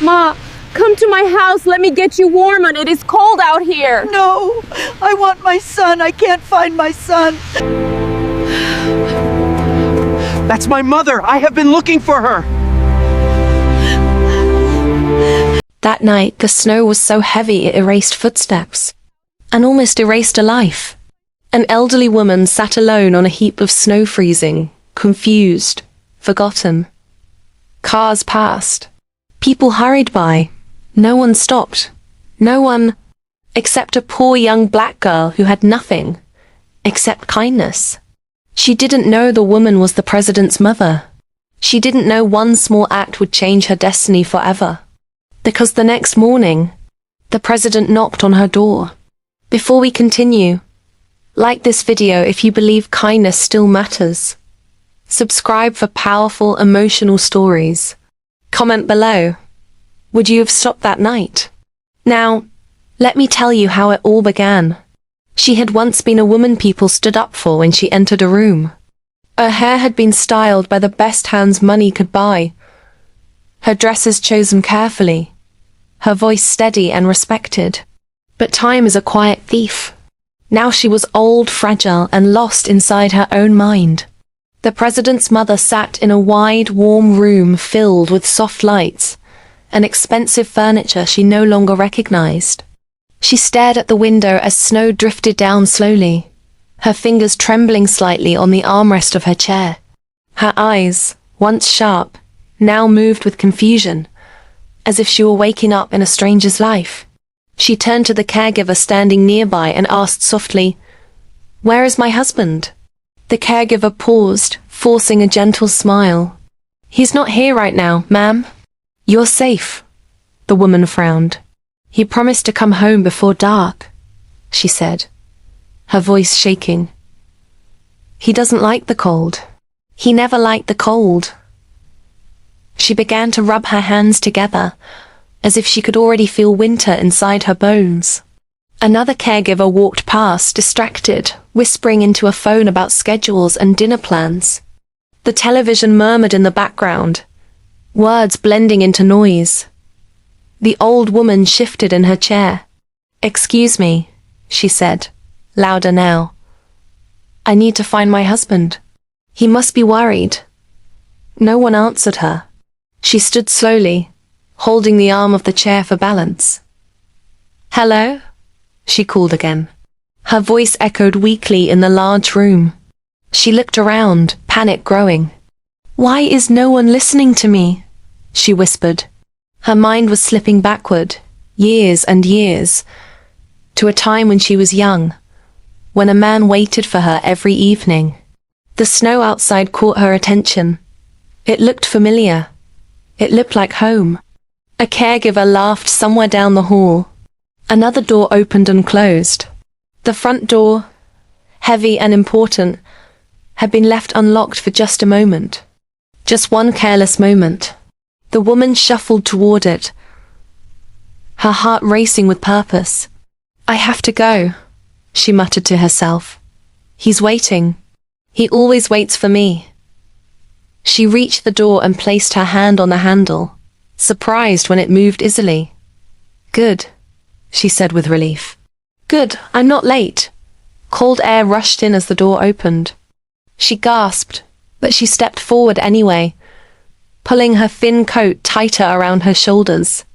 Ma, come to my house. Let me get you warm, and it is cold out here. No, I want my son. I can't find my son. That's my mother. I have been looking for her. That night, the snow was so heavy it erased footsteps, and almost erased a life. An elderly woman sat alone on a heap of snow, freezing, confused, forgotten. Cars passed. People hurried by. No one stopped. No one, except a poor young black girl who had nothing, except kindness. She didn't know the woman was the president's mother. She didn't know one small act would change her destiny forever. Because the next morning, the president knocked on her door. Before we continue, like this video if you believe kindness still matters. Subscribe for powerful, emotional stories. Comment below. Would you have stopped that night? Now, let me tell you how it all began. She had once been a woman people stood up for when she entered a room. Her hair had been styled by the best hands money could buy. Her dresses chosen carefully. Her voice steady and respected. But time is a quiet thief. Now she was old, fragile, and lost inside her own mind. The president's mother sat in a wide, warm room filled with soft lights and expensive furniture she no longer recognized. She stared at the window as snow drifted down slowly, her fingers trembling slightly on the armrest of her chair. Her eyes, once sharp, now moved with confusion, as if she were waking up in a stranger's life. She turned to the caregiver standing nearby and asked softly, "Where is my husband?" The caregiver paused, forcing a gentle smile. "He's not here right now, ma'am." "You're safe," the woman frowned. "He promised to come home before dark," she said, her voice shaking. "He doesn't like the cold. He never liked the cold." She began to rub her hands together, as if she could already feel winter inside her bones. Another caregiver walked past, distracted, whispering into a phone about schedules and dinner plans. The television murmured in the background, words blending into noise. The old woman shifted in her chair. "Excuse me," she said, louder now. "I need to find my husband. He must be worried." No one answered her. She stood slowly, holding the arm of the chair for balance. "Hello?" she called again. Her voice echoed weakly in the large room. She looked around, panic growing. "Why is no one listening to me?" she whispered. Her mind was slipping backward, years and years, to a time when she was young, when a man waited for her every evening. The snow outside caught her attention. It looked familiar. It looked like home. A caregiver laughed somewhere down the hall. Another door opened and closed. The front door, heavy and important, had been left unlocked for just a moment. Just one careless moment. The woman shuffled toward it, her heart racing with purpose. "I have to go," she muttered to herself. "He's waiting. He always waits for me." She reached the door and placed her hand on the handle, surprised when it moved easily. "Good," she said with relief. "Good, I'm not late." Cold air rushed in as the door opened. She gasped, but she stepped forward anyway, pulling her thin coat tighter around her shoulders.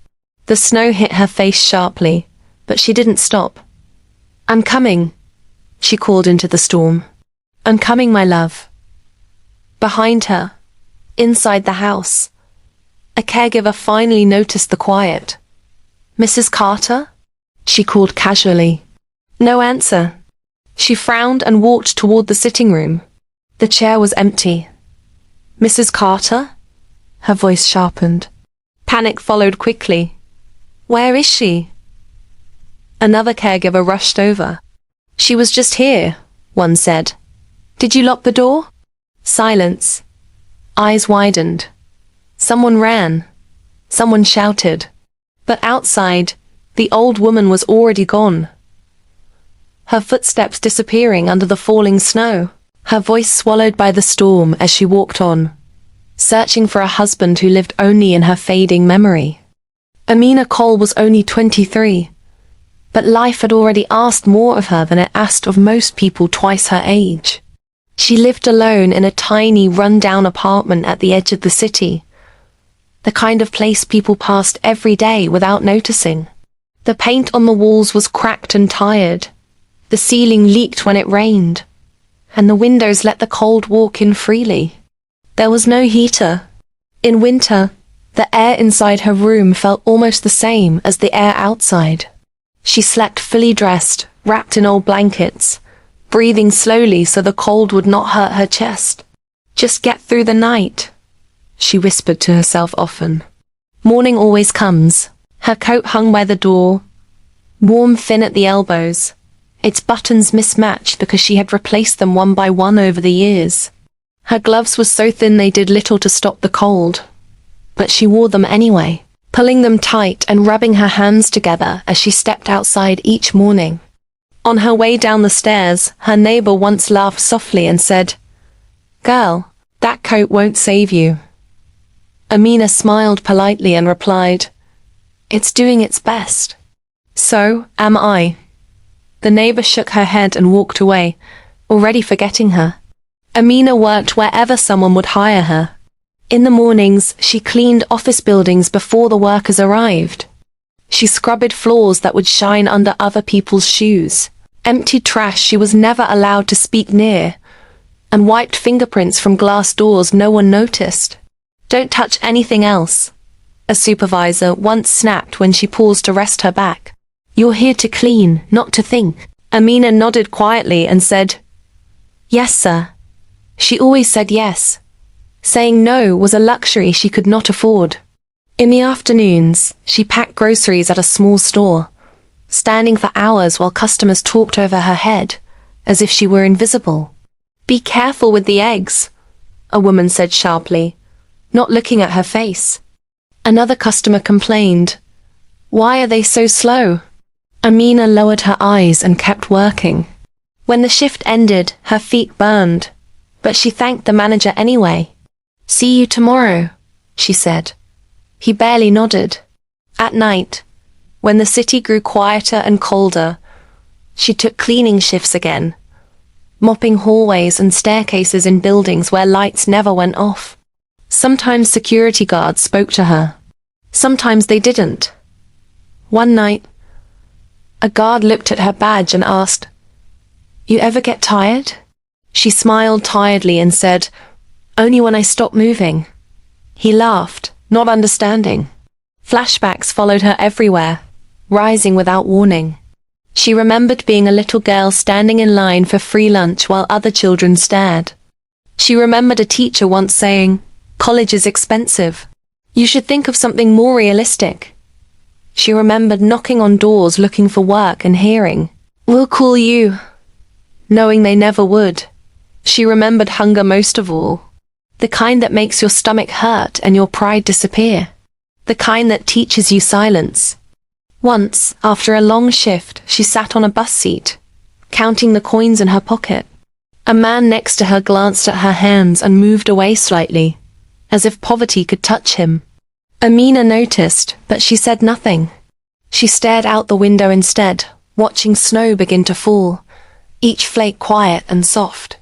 The snow hit her face sharply, but she didn't stop. "I'm coming," she called into the storm. "I'm coming, my love." Behind her, inside the house, a caregiver finally noticed the quiet. "Mrs. Carter?" she called casually. No answer. She frowned and walked toward the sitting room. The chair was empty. "Mrs. Carter?" Her voice sharpened. Panic followed quickly. "Where is she?" Another caregiver rushed over. "She was just here," one said. "Did you lock the door?" Silence. Eyes widened. Someone ran. Someone shouted. But outside, the old woman was already gone. Her footsteps disappearing under the falling snow. Her voice swallowed by the storm as she walked on, searching for a husband who lived only in her fading memory. Amina Cole was only 23, but life had already asked more of her than it asked of most people twice her age. She lived alone in a tiny, run-down apartment at the edge of the city, the kind of place people passed every day without noticing. The paint on the walls was cracked and tired, the ceiling leaked when it rained, and the windows let the cold walk in freely. There was no heater. In winter, the air inside her room felt almost the same as the air outside. She slept fully dressed, wrapped in old blankets, breathing slowly so the cold would not hurt her chest. "Just get through the night," she whispered to herself often. Morning always comes. Her coat hung by the door, warm thin at the elbows, its buttons mismatched because she had replaced them one by one over the years. Her gloves were so thin they did little to stop the cold, but she wore them anyway, pulling them tight and rubbing her hands together as she stepped outside each morning. On her way down the stairs, her neighbor once laughed softly and said, "Girl, that coat won't save you." Amina smiled politely and replied, "It's doing its best." "So am I." The neighbor shook her head and walked away, already forgetting her. Amina worked wherever someone would hire her. In the mornings, she cleaned office buildings before the workers arrived. She scrubbed floors that would shine under other people's shoes, emptied trash she was never allowed to speak near, and wiped fingerprints from glass doors no one noticed. "Don't touch anything else," a supervisor once snapped when she paused to rest her back. "You're here to clean, not to think." Amina nodded quietly and said, "Yes, sir." She always said yes. Saying no was a luxury she could not afford. In the afternoons, she packed groceries at a small store, standing for hours while customers talked over her head, as if she were invisible. "Be careful with the eggs," a woman said sharply, not looking at her face. Another customer complained, "Why are they so slow?" Amina lowered her eyes and kept working. When the shift ended, her feet burned, but she thanked the manager anyway. "See you tomorrow," she said. He barely nodded. At night, when the city grew quieter and colder, she took cleaning shifts again, mopping hallways and staircases in buildings where lights never went off. Sometimes security guards spoke to her. Sometimes they didn't. One night, a guard looked at her badge and asked, "You ever get tired?" She smiled tiredly and said, "Only when I stop moving." He laughed, not understanding. Flashbacks followed her everywhere, rising without warning. She remembered being a little girl standing in line for free lunch while other children stared. She remembered a teacher once saying, "College is expensive. You should think of something more realistic." She remembered knocking on doors looking for work and hearing, "We'll call you," knowing they never would. She remembered hunger most of all. The kind that makes your stomach hurt and your pride disappear. The kind that teaches you silence. Once, after a long shift, she sat on a bus seat, counting the coins in her pocket. A man next to her glanced at her hands and moved away slightly, as if poverty could touch him. Amina noticed, but she said nothing. She stared out the window instead, watching snow begin to fall, each flake quiet and soft.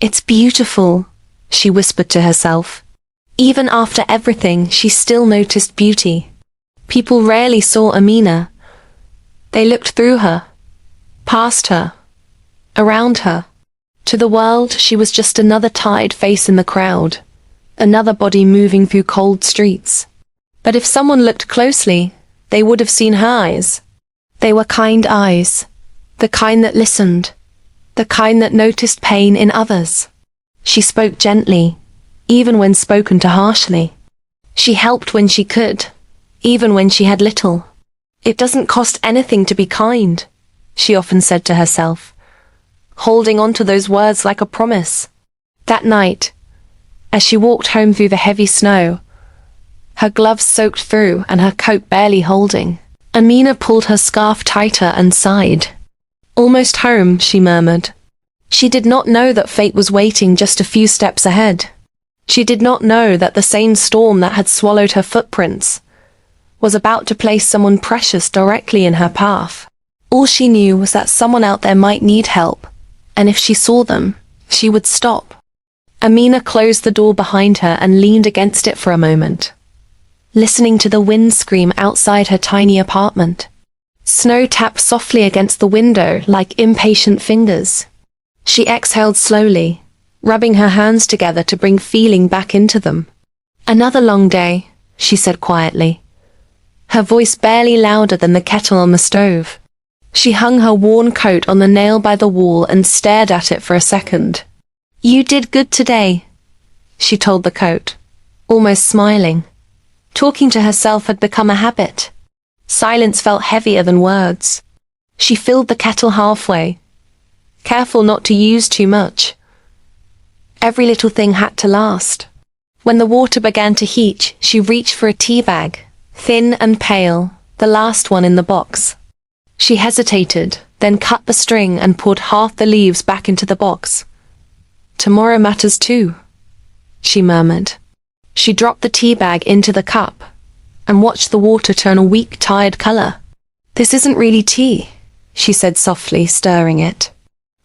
"It's beautiful," she whispered to herself. Even after everything, she still noticed beauty. People rarely saw Amina. They looked through her, past her, around her. To the world, she was just another tired face in the crowd, another body moving through cold streets. But if someone looked closely, they would have seen her eyes. They were kind eyes, the kind that listened, the kind that noticed pain in others. She spoke gently, even when spoken to harshly. She helped when she could, even when she had little. "It doesn't cost anything to be kind," she often said to herself, holding on to those words like a promise. That night, as she walked home through the heavy snow, her gloves soaked through and her coat barely holding, Amina pulled her scarf tighter and sighed. "Almost home," she murmured. She did not know that fate was waiting just a few steps ahead. She did not know that the same storm that had swallowed her footprints was about to place someone precious directly in her path. All she knew was that someone out there might need help, and if she saw them, she would stop. Amina closed the door behind her and leaned against it for a moment, listening to the wind scream outside her tiny apartment. Snow tapped softly against the window like impatient fingers. She exhaled slowly, rubbing her hands together to bring feeling back into them. "Another long day," she said quietly, her voice barely louder than the kettle on the stove. She hung her worn coat on the nail by the wall and stared at it for a second. "You did good today," she told the coat, almost smiling. Talking to herself had become a habit. Silence felt heavier than words. She filled the kettle halfway, careful not to use too much. Every little thing had to last. When the water began to heat, she reached for a tea bag, thin and pale, the last one in the box. She hesitated, then cut the string and poured half the leaves back into the box. "Tomorrow matters too," she murmured. She dropped the tea bag into the cup and watched the water turn a weak, tired color. "This isn't really tea," she said softly, stirring it.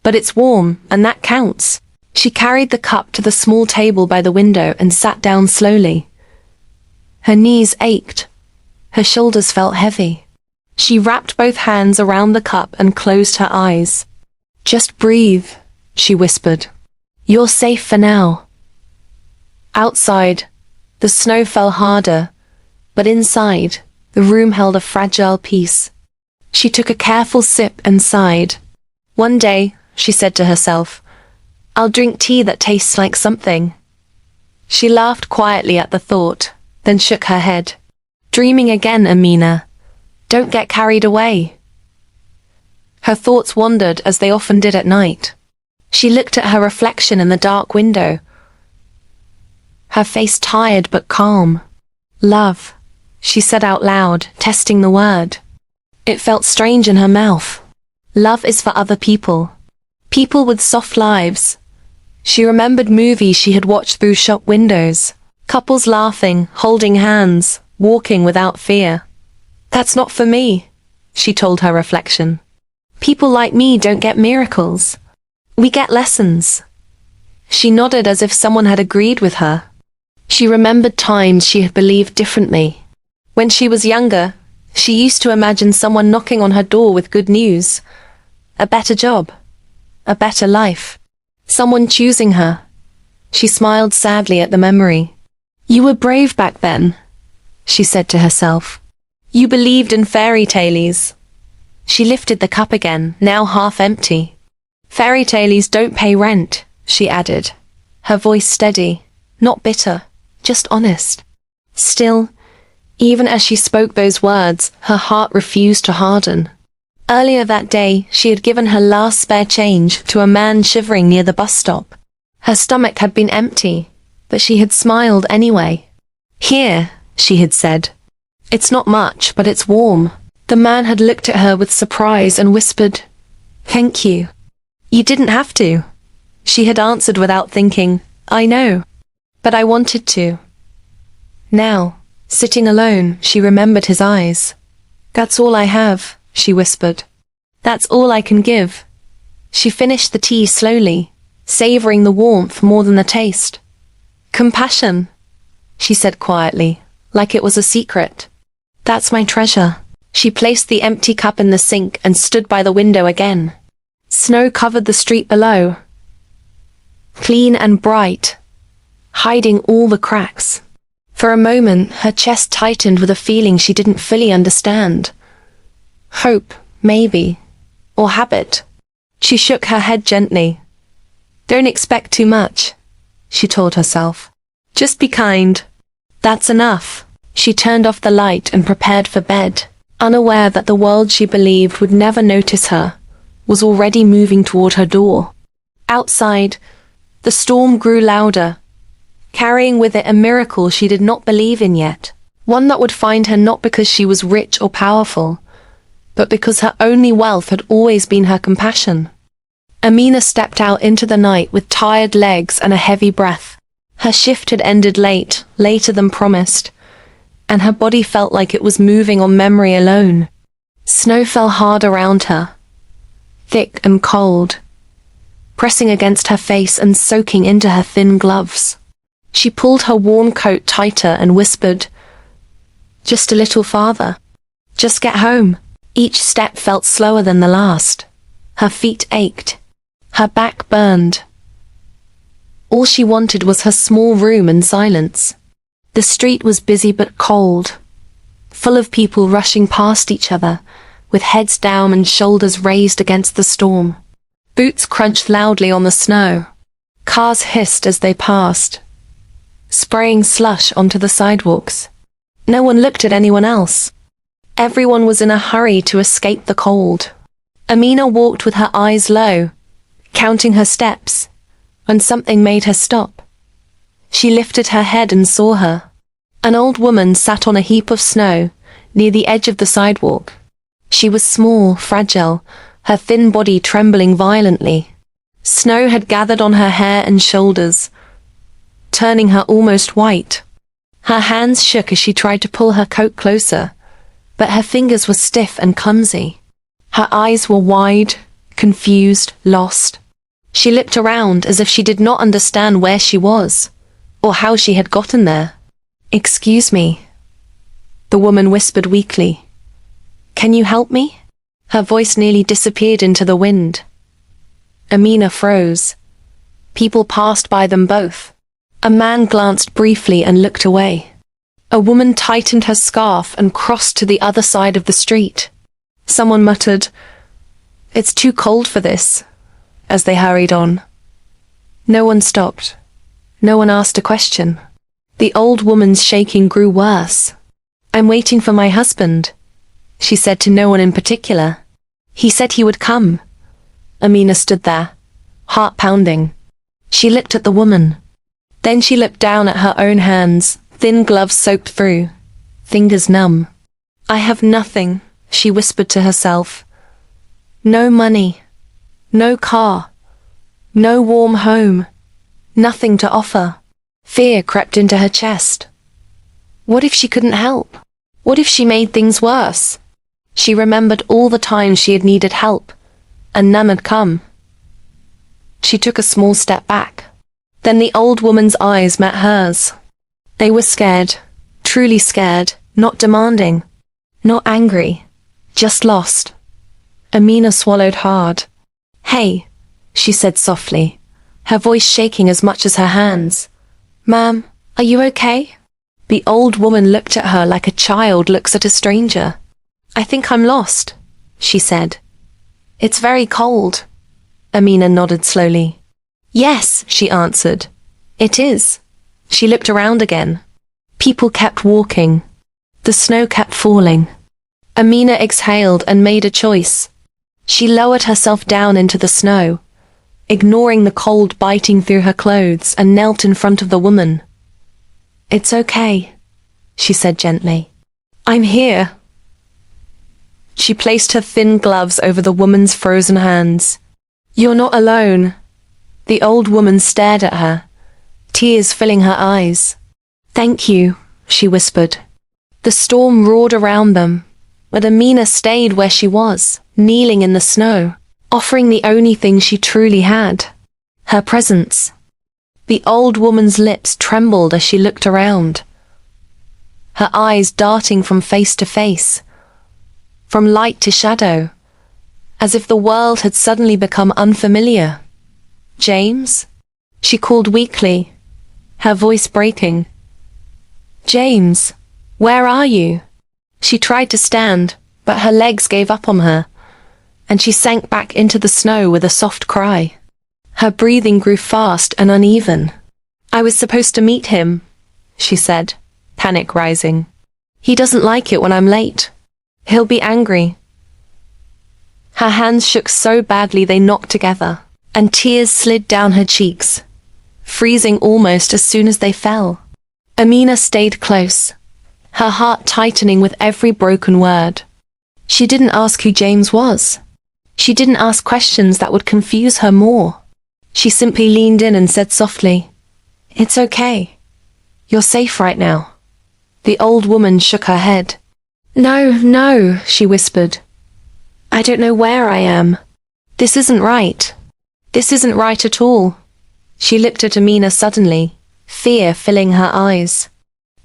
"But it's warm, and that counts." She carried the cup to the small table by the window and sat down slowly. Her knees ached. Her shoulders felt heavy. She wrapped both hands around the cup and closed her eyes. "Just breathe," she whispered. "You're safe for now." Outside, the snow fell harder, but inside, the room held a fragile peace. She took a careful sip and sighed. "One day," she said to herself, "I'll drink tea that tastes like something." She laughed quietly at the thought, then shook her head. "Dreaming again, Amina. Don't get carried away." Her thoughts wandered as they often did at night. She looked at her reflection in the dark window, her face tired but calm. "Love," she said out loud, testing the word. It felt strange in her mouth. Love is for other people. People with soft lives. She remembered movies she had watched through shop windows. Couples laughing, holding hands, walking without fear. "That's not for me," she told her reflection. "People like me don't get miracles. We get lessons." She nodded as if someone had agreed with her. She remembered times she had believed differently. When she was younger, she used to imagine someone knocking on her door with good news. A better job. A better life. Someone choosing her. She smiled sadly at the memory. "You were brave back then," she said to herself. "You believed in fairy tales." She lifted the cup again, now half empty. "Fairy tales don't pay rent," she added, her voice steady, not bitter, just honest. Still, even as she spoke those words, her heart refused to harden. Earlier that day, she had given her last spare change to a man shivering near the bus stop. Her stomach had been empty, but she had smiled anyway. "Here," she had said. "It's not much, but it's warm." The man had looked at her with surprise and whispered, "Thank you." "You didn't have to," she had answered without thinking. "I know. But I wanted to." Now, sitting alone, she remembered his eyes. "That's all I have," she whispered. "That's all I can give." She finished the tea slowly, savoring the warmth more than the taste. "Compassion," she said quietly, like it was a secret. "That's my treasure." She placed the empty cup in the sink and stood by the window again. Snow covered the street below, clean and bright, hiding all the cracks. For a moment, her chest tightened with a feeling she didn't fully understand. Hope, maybe, or habit. She shook her head gently. "Don't expect too much," she told herself. "Just be kind. That's enough." She turned off the light and prepared for bed, unaware that the world she believed would never notice her was already moving toward her door. Outside, the storm grew louder, carrying with it a miracle she did not believe in yet, one that would find her not because she was rich or powerful, but because her only wealth had always been her compassion. Amina stepped out into the night with tired legs and a heavy breath. Her shift had ended late, later than promised, and her body felt like it was moving on memory alone. Snow fell hard around her, thick and cold, pressing against her face and soaking into her thin gloves. She pulled her warm coat tighter and whispered, "Just a little farther. Just get home." Each step felt slower than the last. Her feet ached. Her back burned. All she wanted was her small room and silence. The street was busy but cold, full of people rushing past each other, with heads down and shoulders raised against the storm. Boots crunched loudly on the snow. Cars hissed as they passed, spraying slush onto the sidewalks. No one looked at anyone else. Everyone was in a hurry to escape the cold. Amina walked with her eyes low, counting her steps, when something made her stop. She lifted her head and saw her. An old woman sat on a heap of snow, near the edge of the sidewalk. She was small, fragile, her thin body trembling violently. Snow had gathered on her hair and shoulders, turning her almost white. Her hands shook as she tried to pull her coat closer, but her fingers were stiff and clumsy. Her eyes were wide, confused, lost. She looked around as if she did not understand where she was, or how she had gotten there. "Excuse me," the woman whispered weakly. "Can you help me?" Her voice nearly disappeared into the wind. Amina froze. People passed by them both. A man glanced briefly and looked away. A woman tightened her scarf and crossed to the other side of the street. Someone muttered, "It's too cold for this," as they hurried on. No one stopped. No one asked a question. The old woman's shaking grew worse. "I'm waiting for my husband," she said to no one in particular. "He said he would come." Amina stood there, heart pounding. She looked at the woman. Then she looked down at her own hands, thin gloves soaked through, fingers numb. "I have nothing," she whispered to herself. "No money, no car, no warm home, nothing to offer." Fear crept into her chest. What if she couldn't help? What if she made things worse? She remembered all the times she had needed help, and none had come. She took a small step back. Then the old woman's eyes met hers. They were scared, truly scared, not demanding, not angry, just lost. Amina swallowed hard. "Hey," she said softly, her voice shaking as much as her hands. "Ma'am, are you okay?" The old woman looked at her like a child looks at a stranger. "I think I'm lost," she said. "It's very cold." Amina nodded slowly. "Yes," she answered. "It is." She looked around again. People kept walking. The snow kept falling. Amina exhaled and made a choice. She lowered herself down into the snow, ignoring the cold biting through her clothes, and knelt in front of the woman. "It's okay," she said gently. "I'm here." She placed her thin gloves over the woman's frozen hands. "You're not alone." The old woman stared at her, tears filling her eyes. "Thank you," she whispered. The storm roared around them, but Amina stayed where she was, kneeling in the snow, offering the only thing she truly had, her presence. The old woman's lips trembled as she looked around, her eyes darting from face to face, from light to shadow, as if the world had suddenly become unfamiliar. "James?" she called weakly, her voice breaking. "James, where are you?" She tried to stand, but her legs gave up on her, and she sank back into the snow with a soft cry. Her breathing grew fast and uneven. "I was supposed to meet him," she said, panic rising. "He doesn't like it when I'm late. He'll be angry." Her hands shook so badly they knocked together, and tears slid down her cheeks, freezing almost as soon as they fell. Amina stayed close, her heart tightening with every broken word. She didn't ask who James was. She didn't ask questions that would confuse her more. She simply leaned in and said softly, "It's okay. You're safe right now. The old woman shook her head. No, no, she whispered. I don't know where I am. This isn't right. This isn't right at all. She looked at Amina suddenly, fear filling her eyes.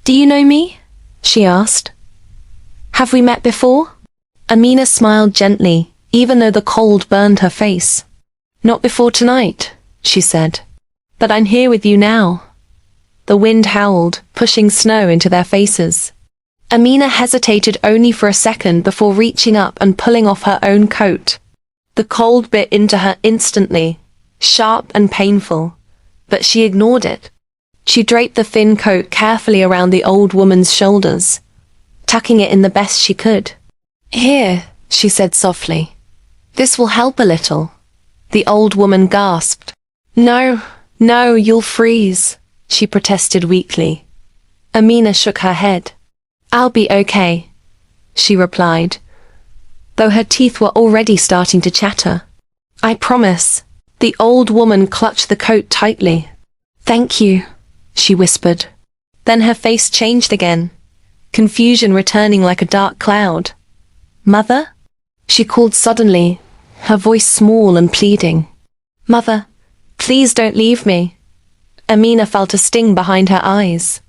Do you know me? She asked. Have we met before? Amina smiled gently, even though the cold burned her face. Not before tonight, she said. But I'm here with you now. The wind howled, pushing snow into their faces. Amina hesitated only for a second before reaching up and pulling off her own coat. The cold bit into her instantly, sharp and painful, but she ignored it. She draped the thin coat carefully around the old woman's shoulders, tucking it in the best she could. Here, she said softly. This will help a little. The old woman gasped. No, no, you'll freeze, she protested weakly. Amina shook her head. I'll be okay, she replied, though her teeth were already starting to chatter. I promise. The old woman clutched the coat tightly. Thank you, she whispered. Then her face changed again, confusion returning like a dark cloud. Mother? She called suddenly, her voice small and pleading. Mother, please don't leave me. Amina felt a sting behind her eyes.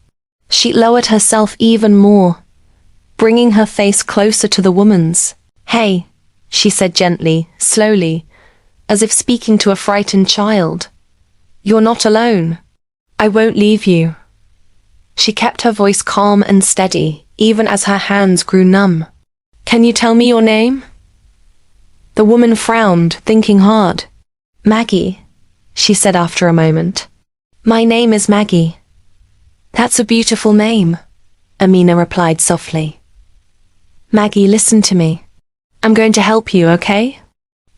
She lowered herself even more, bringing her face closer to the woman's. Hey, she said gently, slowly, as if speaking to a frightened child. You're not alone. I won't leave you. She kept her voice calm and steady, even as her hands grew numb. Can you tell me your name? The woman frowned, thinking hard. Maggie, she said after a moment. My name is Maggie. That's a beautiful name, Amina replied softly. Maggie, listen to me. I'm going to help you, okay?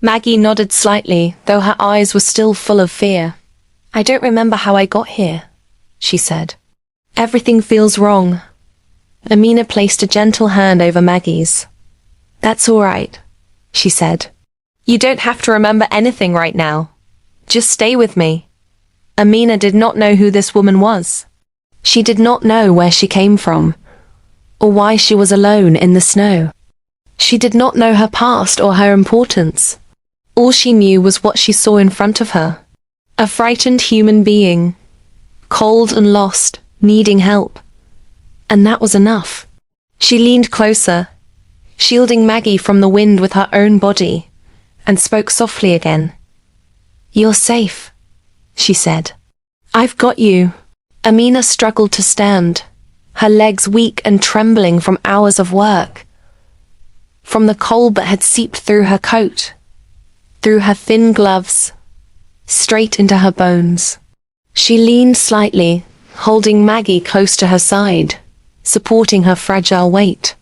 Maggie nodded slightly, though her eyes were still full of fear. I don't remember how I got here, she said. Everything feels wrong. Amina placed a gentle hand over Maggie's. That's all right, she said. You don't have to remember anything right now. Just stay with me. Amina did not know who this woman was. She did not know where she came from, or why she was alone in the snow. She did not know her past or her importance. All she knew was what she saw in front of her. A frightened human being, cold and lost, needing help. And that was enough. She leaned closer, shielding Maggie from the wind with her own body, and spoke softly again. You're safe, she said. I've got you. Amina struggled to stand, her legs weak and trembling from hours of work, from the cold that had seeped through her coat, through her thin gloves, straight into her bones. She leaned slightly, holding Maggie close to her side, supporting her fragile weight.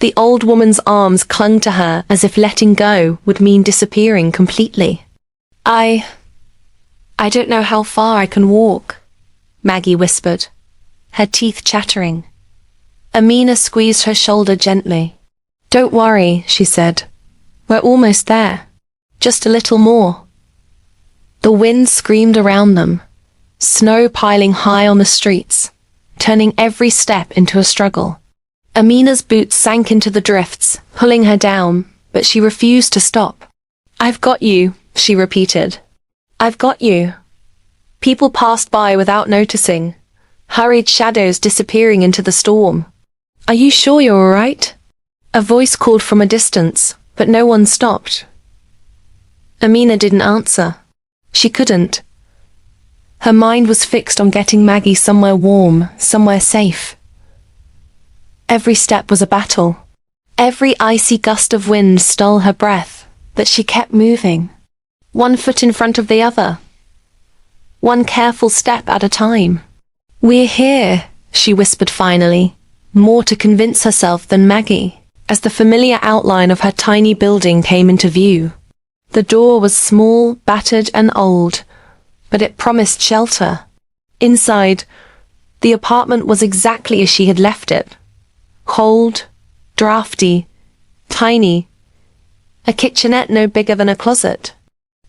The old woman's arms clung to her as if letting go would mean disappearing completely. I don't know how far I can walk, Maggie whispered, her teeth chattering. Amina squeezed her shoulder gently. Don't worry, she said. We're almost there. Just a little more. The wind screamed around them, snow piling high on the streets, turning every step into a struggle. Amina's boots sank into the drifts, pulling her down, but she refused to stop. I've got you, she repeated. I've got you. People passed by without noticing, hurried shadows disappearing into the storm. Are you sure you're all right? A voice called from a distance, but no one stopped. Amina didn't answer. She couldn't. Her mind was fixed on getting Maggie somewhere warm, somewhere safe. Every step was a battle. Every icy gust of wind stole her breath, but she kept moving, one foot in front of the other, one careful step at a time. We're here, she whispered finally, more to convince herself than Maggie, as the familiar outline of her tiny building came into view. The door was small, battered and old, but it promised shelter. Inside, the apartment was exactly as she had left it. Cold, drafty, tiny, a kitchenette no bigger than a closet,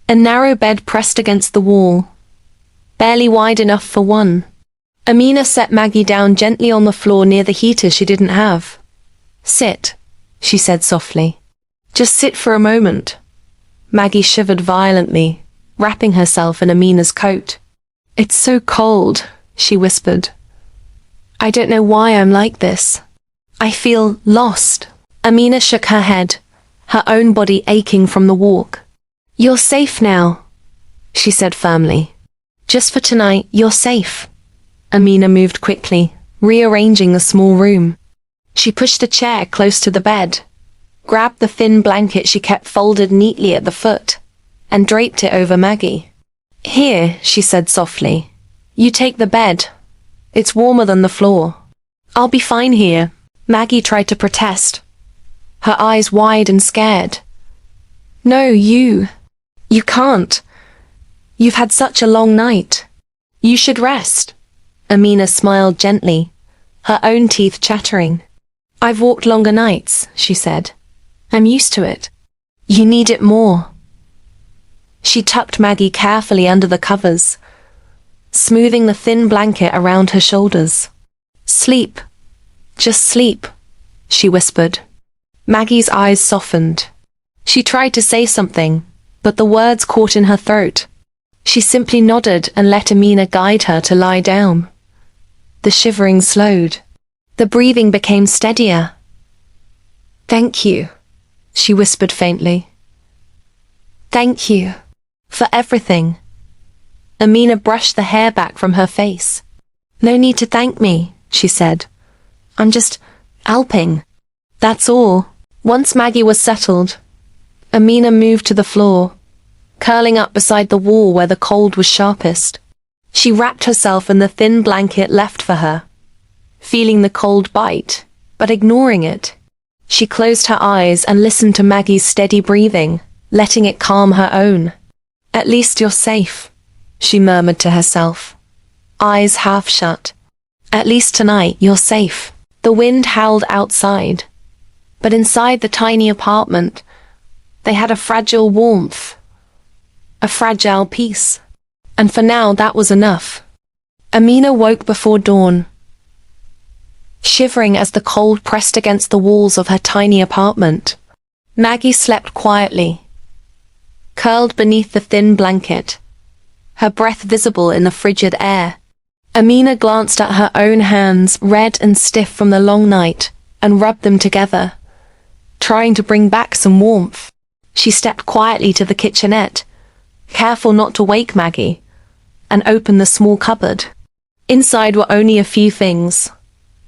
a narrow bed pressed against the wall, barely wide enough for one. Amina set Maggie down gently on the floor near the heater she didn't have. Sit, she said softly. Just sit for a moment. Maggie shivered violently, wrapping herself in Amina's coat. It's so cold, she whispered. I don't know why I'm like this. I feel lost. Amina shook her head, her own body aching from the walk. You're safe now, she said firmly. Just for tonight, you're safe. Amina moved quickly, rearranging the small room. She pushed a chair close to the bed, grabbed the thin blanket she kept folded neatly at the foot, and draped it over Maggie. Here, she said softly. You take the bed. It's warmer than the floor. I'll be fine here. Maggie tried to protest, her eyes wide and scared. No, you can't. You've had such a long night. You should rest. Amina smiled gently, her own teeth chattering. I've walked longer nights, she said. I'm used to it. You need it more. She tucked Maggie carefully under the covers, smoothing the thin blanket around her shoulders. Sleep. Just sleep, she whispered. Maggie's eyes softened. She tried to say something, but the words caught in her throat. She simply nodded and let Amina guide her to lie down. The shivering slowed. The breathing became steadier. Thank you, she whispered faintly. Thank you for everything. Amina brushed the hair back from her face. No need to thank me, she said. I'm just helping. That's all. Once Maggie was settled, Amina moved to the floor, curling up beside the wall where the cold was sharpest. She wrapped herself in the thin blanket left for her, feeling the cold bite, but ignoring it. She closed her eyes and listened to Maggie's steady breathing, letting it calm her own. At least you're safe, she murmured to herself, eyes half shut. At least tonight you're safe. The wind howled outside, but inside the tiny apartment, they had a fragile warmth, a fragile peace. And for now that was enough. Amina woke before dawn, shivering as the cold pressed against the walls of her tiny apartment. Maggie slept quietly, curled beneath the thin blanket, her breath visible in the frigid air. Amina glanced at her own hands, red and stiff from the long night, and rubbed them together, trying to bring back some warmth. She stepped quietly to the kitchenette, careful not to wake Maggie, and opened the small cupboard. Inside were only a few things.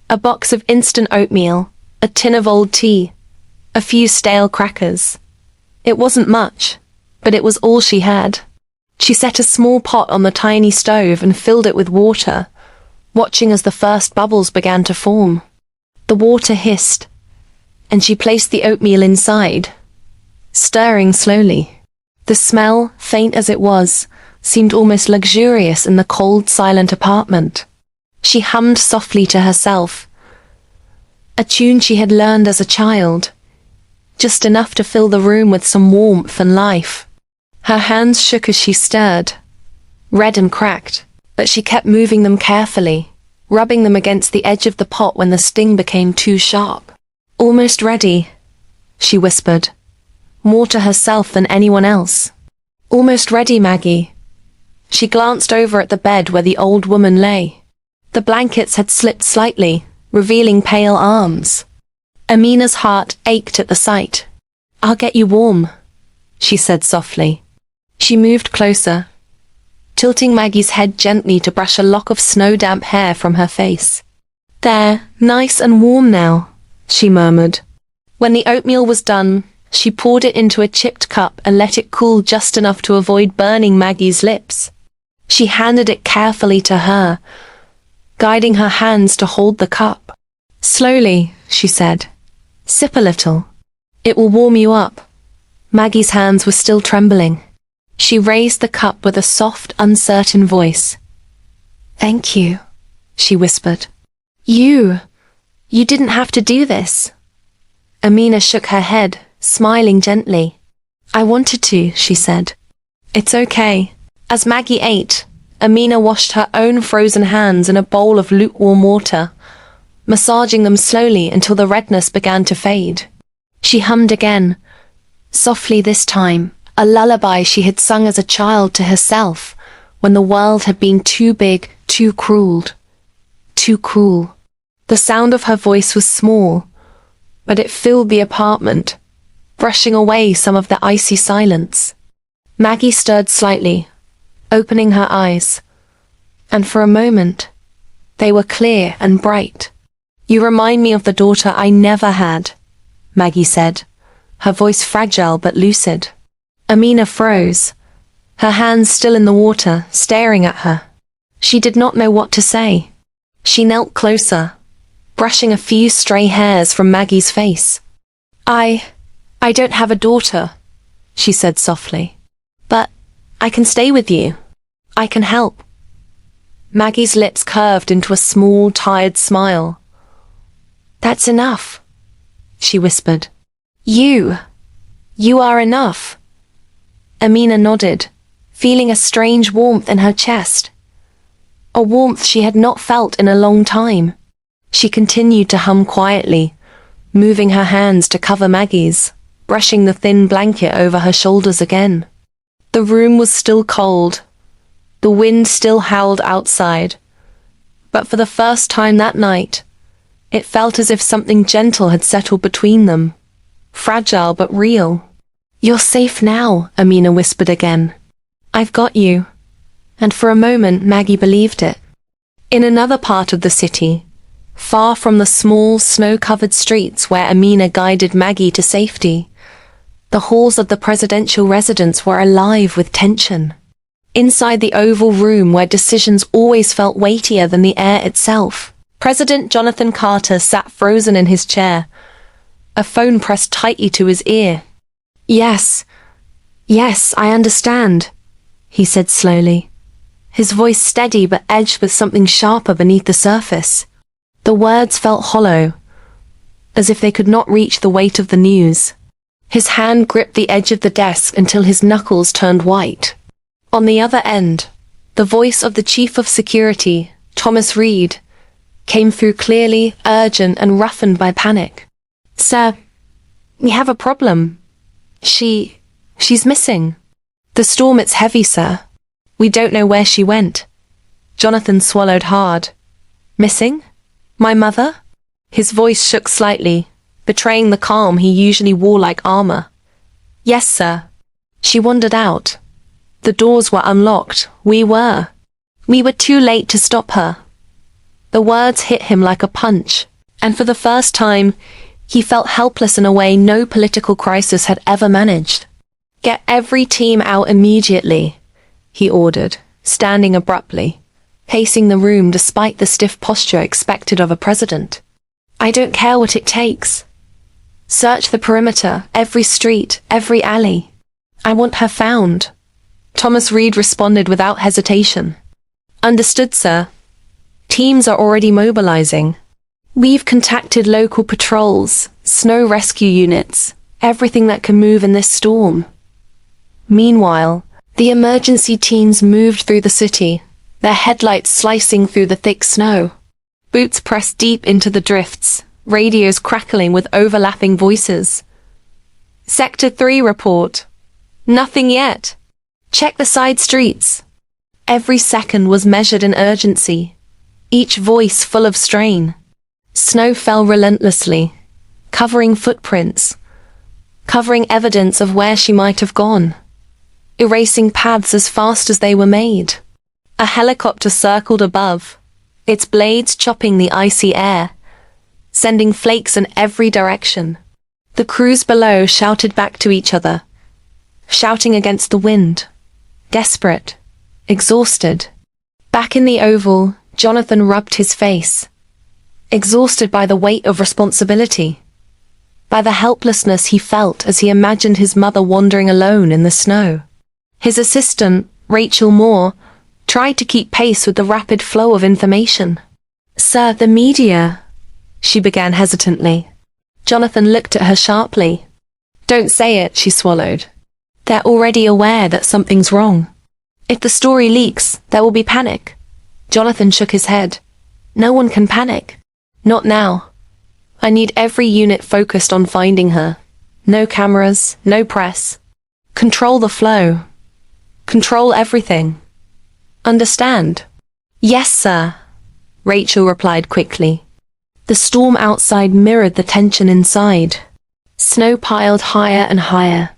A box of instant oatmeal, a tin of old tea, a few stale crackers. It wasn't much, but it was all she had. She set a small pot on the tiny stove and filled it with water, watching as the first bubbles began to form. The water hissed, and she placed the oatmeal inside, stirring slowly. The smell, faint as it was, seemed almost luxurious in the cold, silent apartment. She hummed softly to herself, a tune she had learned as a child, just enough to fill the room with some warmth and life. Her hands shook as she stirred, red and cracked, but she kept moving them carefully, rubbing them against the edge of the pot when the sting became too sharp. Almost ready, she whispered, more to herself than anyone else. Almost ready, Maggie. She glanced over at the bed where the old woman lay. The blankets had slipped slightly, revealing pale arms. Amina's heart ached at the sight. I'll get you warm, she said softly. She moved closer, tilting Maggie's head gently to brush a lock of snow-damp hair from her face. There, nice and warm now, she murmured. When the oatmeal was done, she poured it into a chipped cup and let it cool just enough to avoid burning Maggie's lips. She handed it carefully to her, guiding her hands to hold the cup. Slowly, she said. Sip a little. It will warm you up. Maggie's hands were still trembling. She raised the cup with a soft, uncertain voice. Thank you, she whispered. You didn't have to do this. Amina shook her head, smiling gently. I wanted to, she said. It's okay. As Maggie ate, Amina washed her own frozen hands in a bowl of lukewarm water, massaging them slowly until the redness began to fade. She hummed again, softly this time, a lullaby she had sung as a child to herself when the world had been too big, too cruel. Too cruel. The sound of her voice was small, but it filled the apartment, brushing away some of the icy silence. Maggie stirred slightly, opening her eyes, and for a moment, they were clear and bright. "You remind me of the daughter I never had," Maggie said, her voice fragile but lucid. Amina froze, her hands still in the water, staring at her. She did not know what to say. She knelt closer, brushing a few stray hairs from Maggie's face. I don't have a daughter," she said softly. "But I can stay with you. I can help." Maggie's lips curved into a small, tired smile. "That's enough," she whispered. You are enough." Amina nodded, feeling a strange warmth in her chest. A warmth she had not felt in a long time. She continued to hum quietly, moving her hands to cover Maggie's, brushing the thin blanket over her shoulders again. The room was still cold. The wind still howled outside. But for the first time that night, it felt as if something gentle had settled between them. Fragile but real. "You're safe now," Amina whispered again. "I've got you." And for a moment Maggie believed it. In another part of the city, far from the small, snow-covered streets where Amina guided Maggie to safety, the halls of the presidential residence were alive with tension. Inside the Oval Room, where decisions always felt weightier than the air itself, President Jonathan Carter sat frozen in his chair, a phone pressed tightly to his ear. Yes, I understand," he said slowly, his voice steady but edged with something sharper beneath the surface. The words felt hollow, as if they could not reach the weight of the news. His hand gripped the edge of the desk until his knuckles turned white. On the other end, the voice of the Chief of Security, Thomas Reed, came through clearly, urgent, and roughened by panic. "Sir, we have a problem. She's missing. The storm, it's heavy, sir. We don't know where she went." Jonathan swallowed hard. "Missing? My mother?" His voice shook slightly, betraying the calm he usually wore like armor. "Yes, sir. She wandered out. The doors were unlocked. We were too late to stop her." The words hit him like a punch, and for the first time, he felt helpless in a way no political crisis had ever managed. "Get every team out immediately," he ordered, standing abruptly, pacing the room despite the stiff posture expected of a president. "I don't care what it takes. Search the perimeter, every street, every alley. I want her found." Thomas Reed responded without hesitation. "Understood, sir. Teams are already mobilizing. We've contacted local patrols, snow rescue units, everything that can move in this storm." Meanwhile, the emergency teams moved through the city, their headlights slicing through the thick snow. Boots pressed deep into the drifts, radios crackling with overlapping voices. "Sector 3 report. Nothing yet. Check the side streets." Every second was measured in urgency, each voice full of strain. Snow fell relentlessly, covering footprints, covering evidence of where she might have gone, erasing paths as fast as they were made. A helicopter circled above, its blades chopping the icy air, sending flakes in every direction. The crews below shouted back to each other, shouting against the wind, desperate, exhausted. Back in the Oval, Jonathan rubbed his face, exhausted by the weight of responsibility, by the helplessness he felt as he imagined his mother wandering alone in the snow. His assistant, Rachel Moore, tried to keep pace with the rapid flow of information. "Sir, the media," she began hesitantly. Jonathan looked at her sharply. "Don't say it," she swallowed. "They're already aware that something's wrong." If the story leaks, there will be panic. Jonathan shook his head. No one can panic. Not now. I need every unit focused on finding her. No cameras, no press. Control the flow. Control everything. Understand? Yes, sir, Rachel replied quickly. The storm outside mirrored the tension inside. Snow piled higher and higher.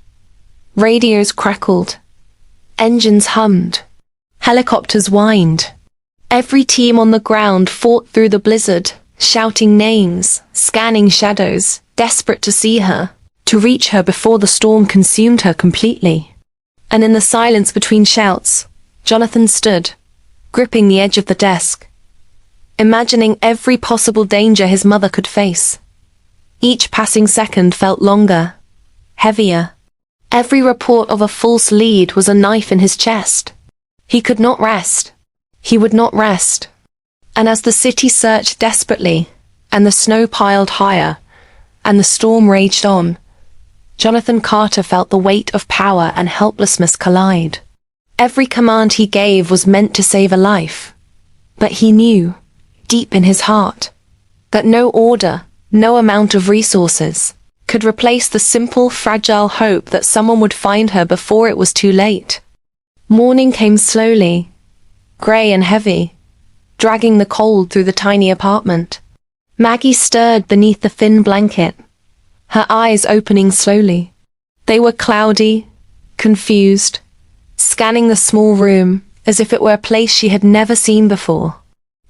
Radios crackled. Engines hummed. Helicopters whined. Every team on the ground fought through the blizzard, shouting names, scanning shadows, desperate to see her, to reach her before the storm consumed her completely. And in the silence between shouts, Jonathan stood, gripping the edge of the desk, imagining every possible danger his mother could face. Each passing second felt longer, heavier. Every report of a false lead was a knife in his chest. He could not rest. He would not rest. And as the city searched desperately, and the snow piled higher, and the storm raged on, Jonathan Carter felt the weight of power and helplessness collide. Every command he gave was meant to save a life. But he knew, deep in his heart, that no order, no amount of resources, could replace the simple, fragile hope that someone would find her before it was too late. Morning came slowly, grey and heavy, dragging the cold through the tiny apartment. Maggie stirred beneath the thin blanket, her eyes opening slowly. They were cloudy, confused, scanning the small room as if it were a place she had never seen before.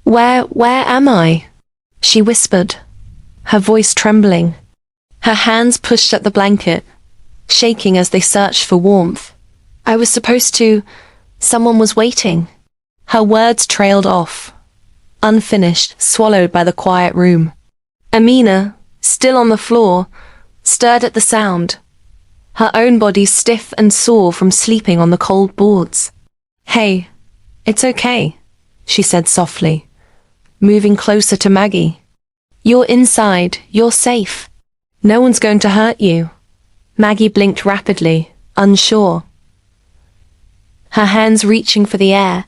Where am I?" she whispered, her voice trembling. Her hands pushed at the blanket, shaking as they searched for warmth. "I was supposed to... Someone was waiting." Her words trailed off, unfinished, swallowed by the quiet room. Amina, still on the floor, stirred at the sound, her own body stiff and sore from sleeping on the cold boards. "Hey, it's okay," she said softly, moving closer to Maggie. "You're inside, you're safe. No one's going to hurt you." Maggie blinked rapidly, unsure, her hands reaching for the air,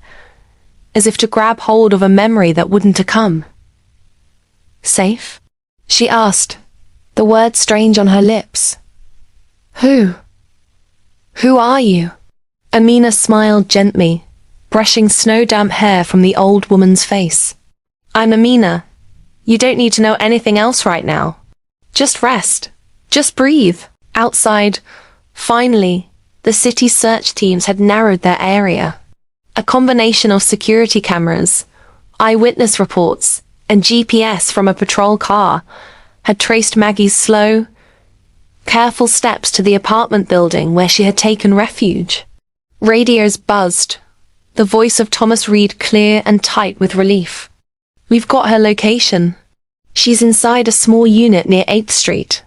as if to grab hold of a memory that wouldn't come. "Safe?" she asked, the words strange on her lips. Who are you?" Amina smiled gently, brushing snow-damp hair from the old woman's face. "I'm Amina. You don't need to know anything else right now. Just rest. Just breathe." Outside, finally, the city search teams had narrowed their area. A combination of security cameras, eyewitness reports, and GPS from a patrol car had traced Maggie's slow, careful steps to the apartment building where she had taken refuge. Radios buzzed, the voice of Thomas Reed clear and tight with relief. "We've got her location. She's inside a small unit near 8th Street.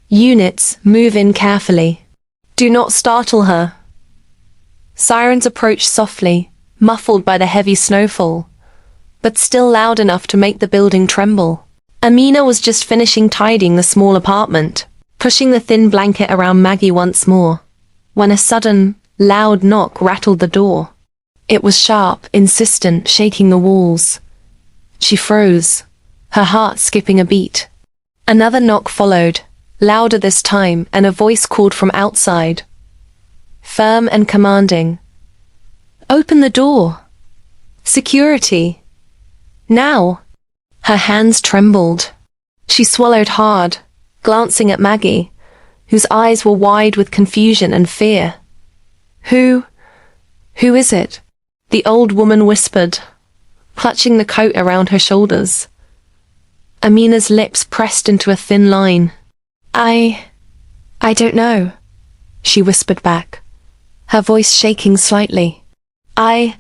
Units, move in carefully. Do not startle her." Sirens approached softly, muffled by the heavy snowfall, but still loud enough to make the building tremble. Amina was just finishing tidying the small apartment, pushing the thin blanket around Maggie once more, when a sudden, loud knock rattled the door. It was sharp, insistent, shaking the walls. She froze, her heart skipping a beat. Another knock followed, louder this time, and a voice called from outside, firm and commanding. "Open the door. Security. Now." Her hands trembled. She swallowed hard, glancing at Maggie, whose eyes were wide with confusion and fear. Who is it?" the old woman whispered, clutching the coat around her shoulders. Amina's lips pressed into a thin line. I don't know," she whispered back, her voice shaking slightly. I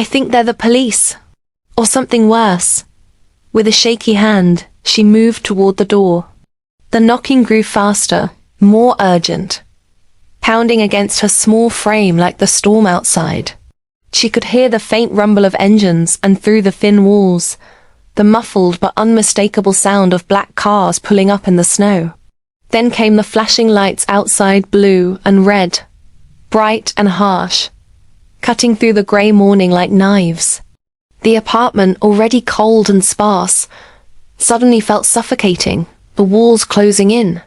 think they're the police, or something worse." With a shaky hand, she moved toward the door. The knocking grew faster, more urgent, pounding against her small frame like the storm outside. She could hear the faint rumble of engines, and through the thin walls, the muffled but unmistakable sound of black cars pulling up in the snow. Then came the flashing lights outside, blue and red, bright and harsh, cutting through the grey morning like knives. The apartment, already cold and sparse, suddenly felt suffocating, the walls closing in.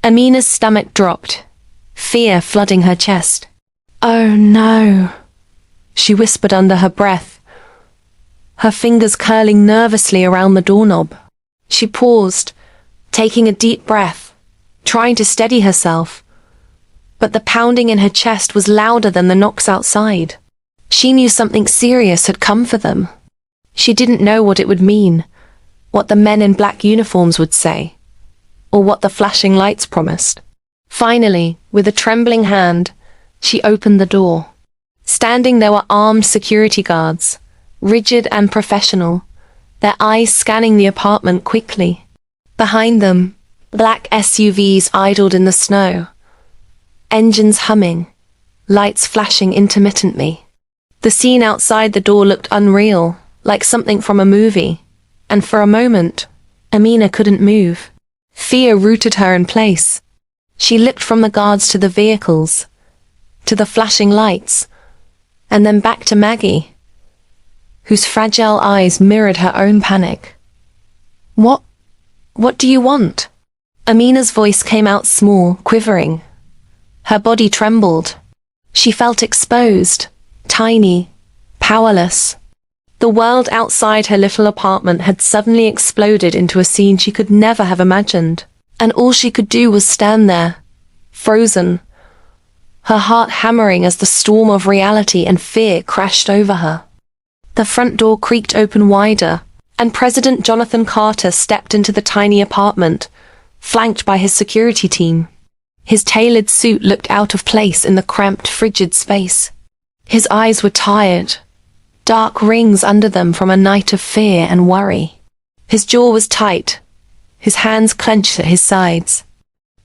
Amina's stomach dropped, fear flooding her chest. "Oh no," she whispered under her breath, her fingers curling nervously around the doorknob. She paused, taking a deep breath, trying to steady herself, but the pounding in her chest was louder than the knocks outside. She knew something serious had come for them. She didn't know what it would mean, what the men in black uniforms would say, or what the flashing lights promised. Finally, with a trembling hand, she opened the door. Standing there were armed security guards, rigid and professional, their eyes scanning the apartment quickly. Behind them, black SUVs idled in the snow, engines humming, lights flashing intermittently. The scene outside the door looked unreal, like something from a movie, and for a moment, Amina couldn't move. Fear rooted her in place. She looked from the guards to the vehicles, to the flashing lights, and then back to Maggie, whose fragile eyes mirrored her own panic. What do you want?" Amina's voice came out small, quivering. Her body trembled. She felt exposed, tiny, powerless. The world outside her little apartment had suddenly exploded into a scene she could never have imagined, and all she could do was stand there, frozen, her heart hammering as the storm of reality and fear crashed over her. The front door creaked open wider, and President Jonathan Carter stepped into the tiny apartment, flanked by his security team. His tailored suit looked out of place in the cramped, frigid space. His eyes were tired, dark rings under them from a night of fear and worry. His jaw was tight, his hands clenched at his sides.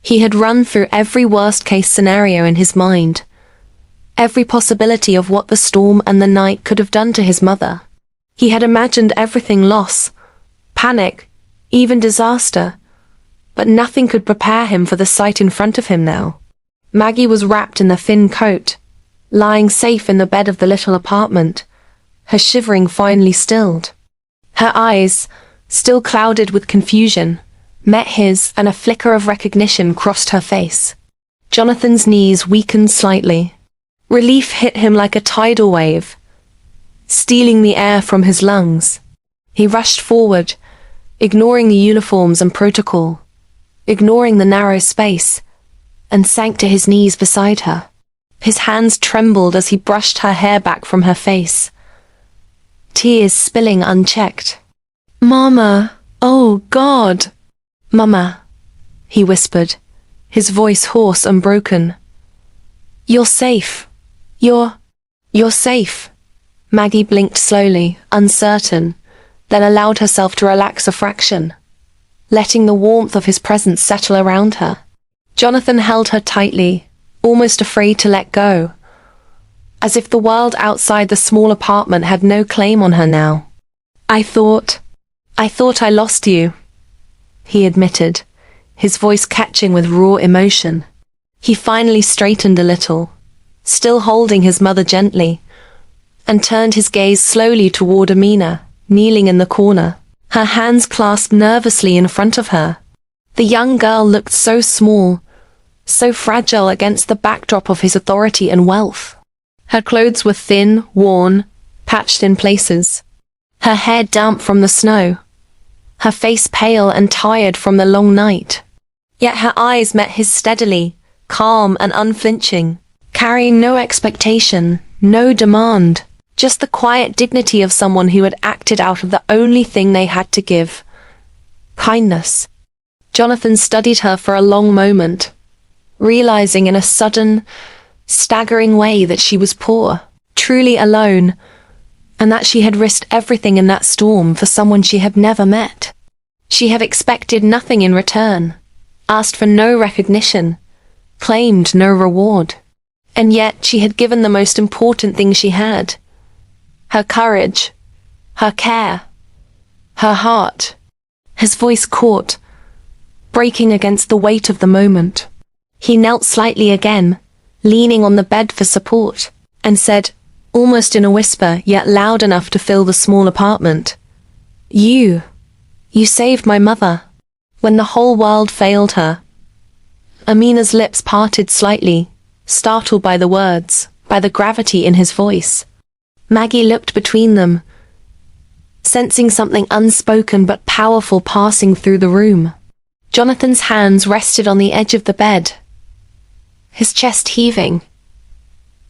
He had run through every worst-case scenario in his mind, every possibility of what the storm and the night could have done to his mother. He had imagined everything: loss, panic, even disaster, but nothing could prepare him for the sight in front of him now. Maggie was wrapped in the thin coat, lying safe in the bed of the little apartment, her shivering finally stilled. Her eyes, still clouded with confusion, met his, and a flicker of recognition crossed her face. Jonathan's knees weakened slightly. Relief hit him like a tidal wave, stealing the air from his lungs. He rushed forward, ignoring the uniforms and protocol, ignoring the narrow space, and sank to his knees beside her. His hands trembled as he brushed her hair back from her face, tears spilling unchecked. "Mama, oh God!" "Mama," he whispered, his voice hoarse and broken. "You're safe. You're safe." Maggie blinked slowly, uncertain, then allowed herself to relax a fraction, letting the warmth of his presence settle around her. Jonathan held her tightly, almost afraid to let go, as if the world outside the small apartment had no claim on her now. I thought I lost you," he admitted, his voice catching with raw emotion. He finally straightened a little, still holding his mother gently, and turned his gaze slowly toward Amina, kneeling in the corner, her hands clasped nervously in front of her. The young girl looked so small, so fragile against the backdrop of his authority and wealth. Her clothes were thin, worn, patched in places, her hair damp from the snow, her face pale and tired from the long night. Yet her eyes met his steadily, calm and unflinching, carrying no expectation, no demand, just the quiet dignity of someone who had acted out of the only thing they had to give: kindness. Jonathan studied her for a long moment, realizing in a sudden, staggering way that she was poor, truly alone, and that she had risked everything in that storm for someone she had never met. She had expected nothing in return, asked for no recognition, claimed no reward. And yet she had given the most important thing she had: her courage, her care, her heart. His voice caught, breaking against the weight of the moment. He knelt slightly again, leaning on the bed for support, and said, almost in a whisper, yet loud enough to fill the small apartment, You saved my mother. When the whole world failed her. Amina's lips parted slightly, startled by the words, by the gravity in his voice. Maggie looked between them, sensing something unspoken but powerful passing through the room. Jonathan's hands rested on the edge of the bed, his chest heaving,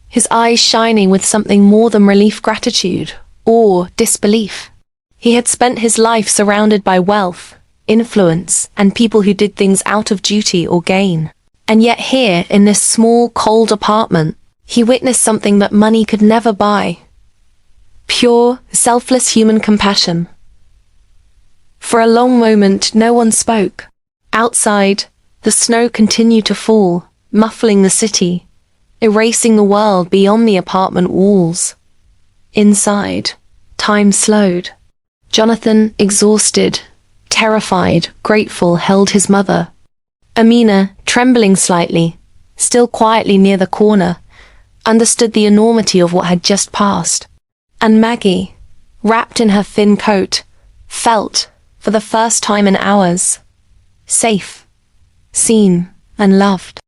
his eyes shining with something more than relief, gratitude, or disbelief. He had spent his life surrounded by wealth, influence, and people who did things out of duty or gain. And yet here, in this small, cold apartment, he witnessed something that money could never buy. Pure, selfless human compassion. For a long moment, no one spoke. Outside, the snow continued to fall, muffling the city, erasing the world beyond the apartment walls. Inside, time slowed. Jonathan, exhausted, terrified, grateful, held his mother. Amina, trembling slightly, still quietly near the corner, understood the enormity of what had just passed. And Maggie, wrapped in her thin coat, felt, for the first time in hours, safe, seen, and loved.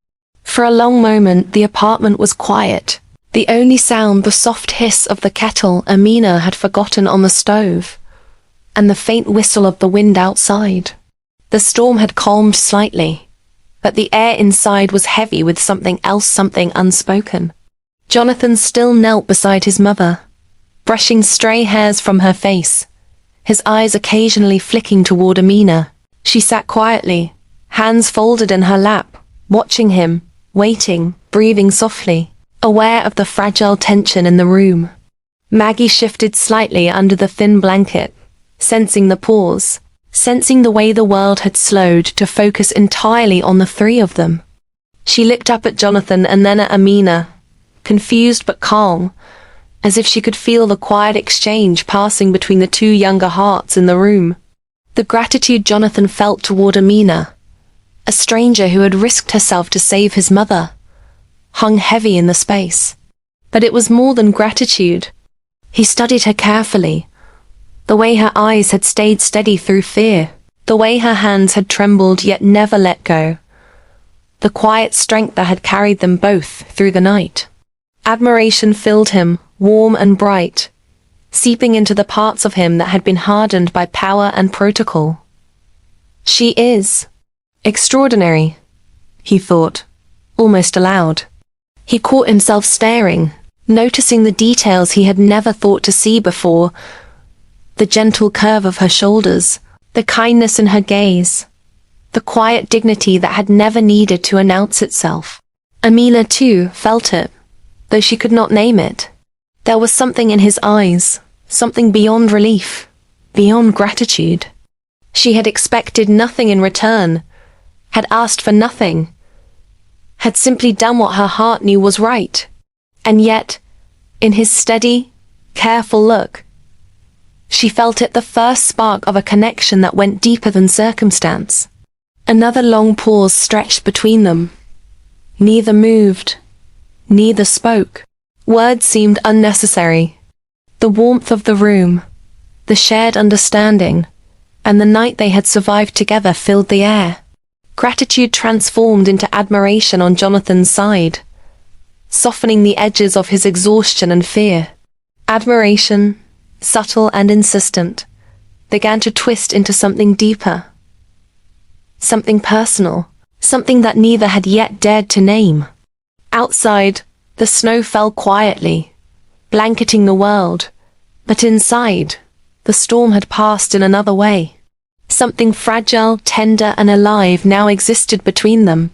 For a long moment, the apartment was quiet. The only sound, the soft hiss of the kettle Amina had forgotten on the stove, and the faint whistle of the wind outside. The storm had calmed slightly, but the air inside was heavy with something else, something unspoken. Jonathan still knelt beside his mother, brushing stray hairs from her face, his eyes occasionally flicking toward Amina. She sat quietly, hands folded in her lap, watching him, waiting, breathing softly, aware of the fragile tension in the room. Maggie shifted slightly under the thin blanket, sensing the pause, sensing the way the world had slowed to focus entirely on the three of them. She looked up at Jonathan and then at Amina, confused but calm, as if she could feel the quiet exchange passing between the two younger hearts in the room. The gratitude Jonathan felt toward Amina, a stranger who had risked herself to save his mother, hung heavy in the space. But it was more than gratitude. He studied her carefully, the way her eyes had stayed steady through fear, the way her hands had trembled yet never let go, the quiet strength that had carried them both through the night. Admiration filled him, warm and bright, seeping into the parts of him that had been hardened by power and protocol. She is extraordinary, he thought, almost aloud. He caught himself staring, noticing the details he had never thought to see before, the gentle curve of her shoulders, the kindness in her gaze, the quiet dignity that had never needed to announce itself. Amina, too, felt it, though she could not name it. There was something in his eyes, something beyond relief, beyond gratitude. She had expected nothing in return, had asked for nothing, had simply done what her heart knew was right. And yet, in his steady, careful look, she felt it, the first spark of a connection that went deeper than circumstance. Another long pause stretched between them. Neither moved, neither spoke. Words seemed unnecessary. The warmth of the room, the shared understanding, and the night they had survived together filled the air. Gratitude transformed into admiration on Jonathan's side, softening the edges of his exhaustion and fear. Admiration, subtle and insistent, began to twist into something deeper, something personal, something that neither had yet dared to name. Outside, the snow fell quietly, blanketing the world, but inside, the storm had passed in another way. Something fragile, tender, and alive now existed between them,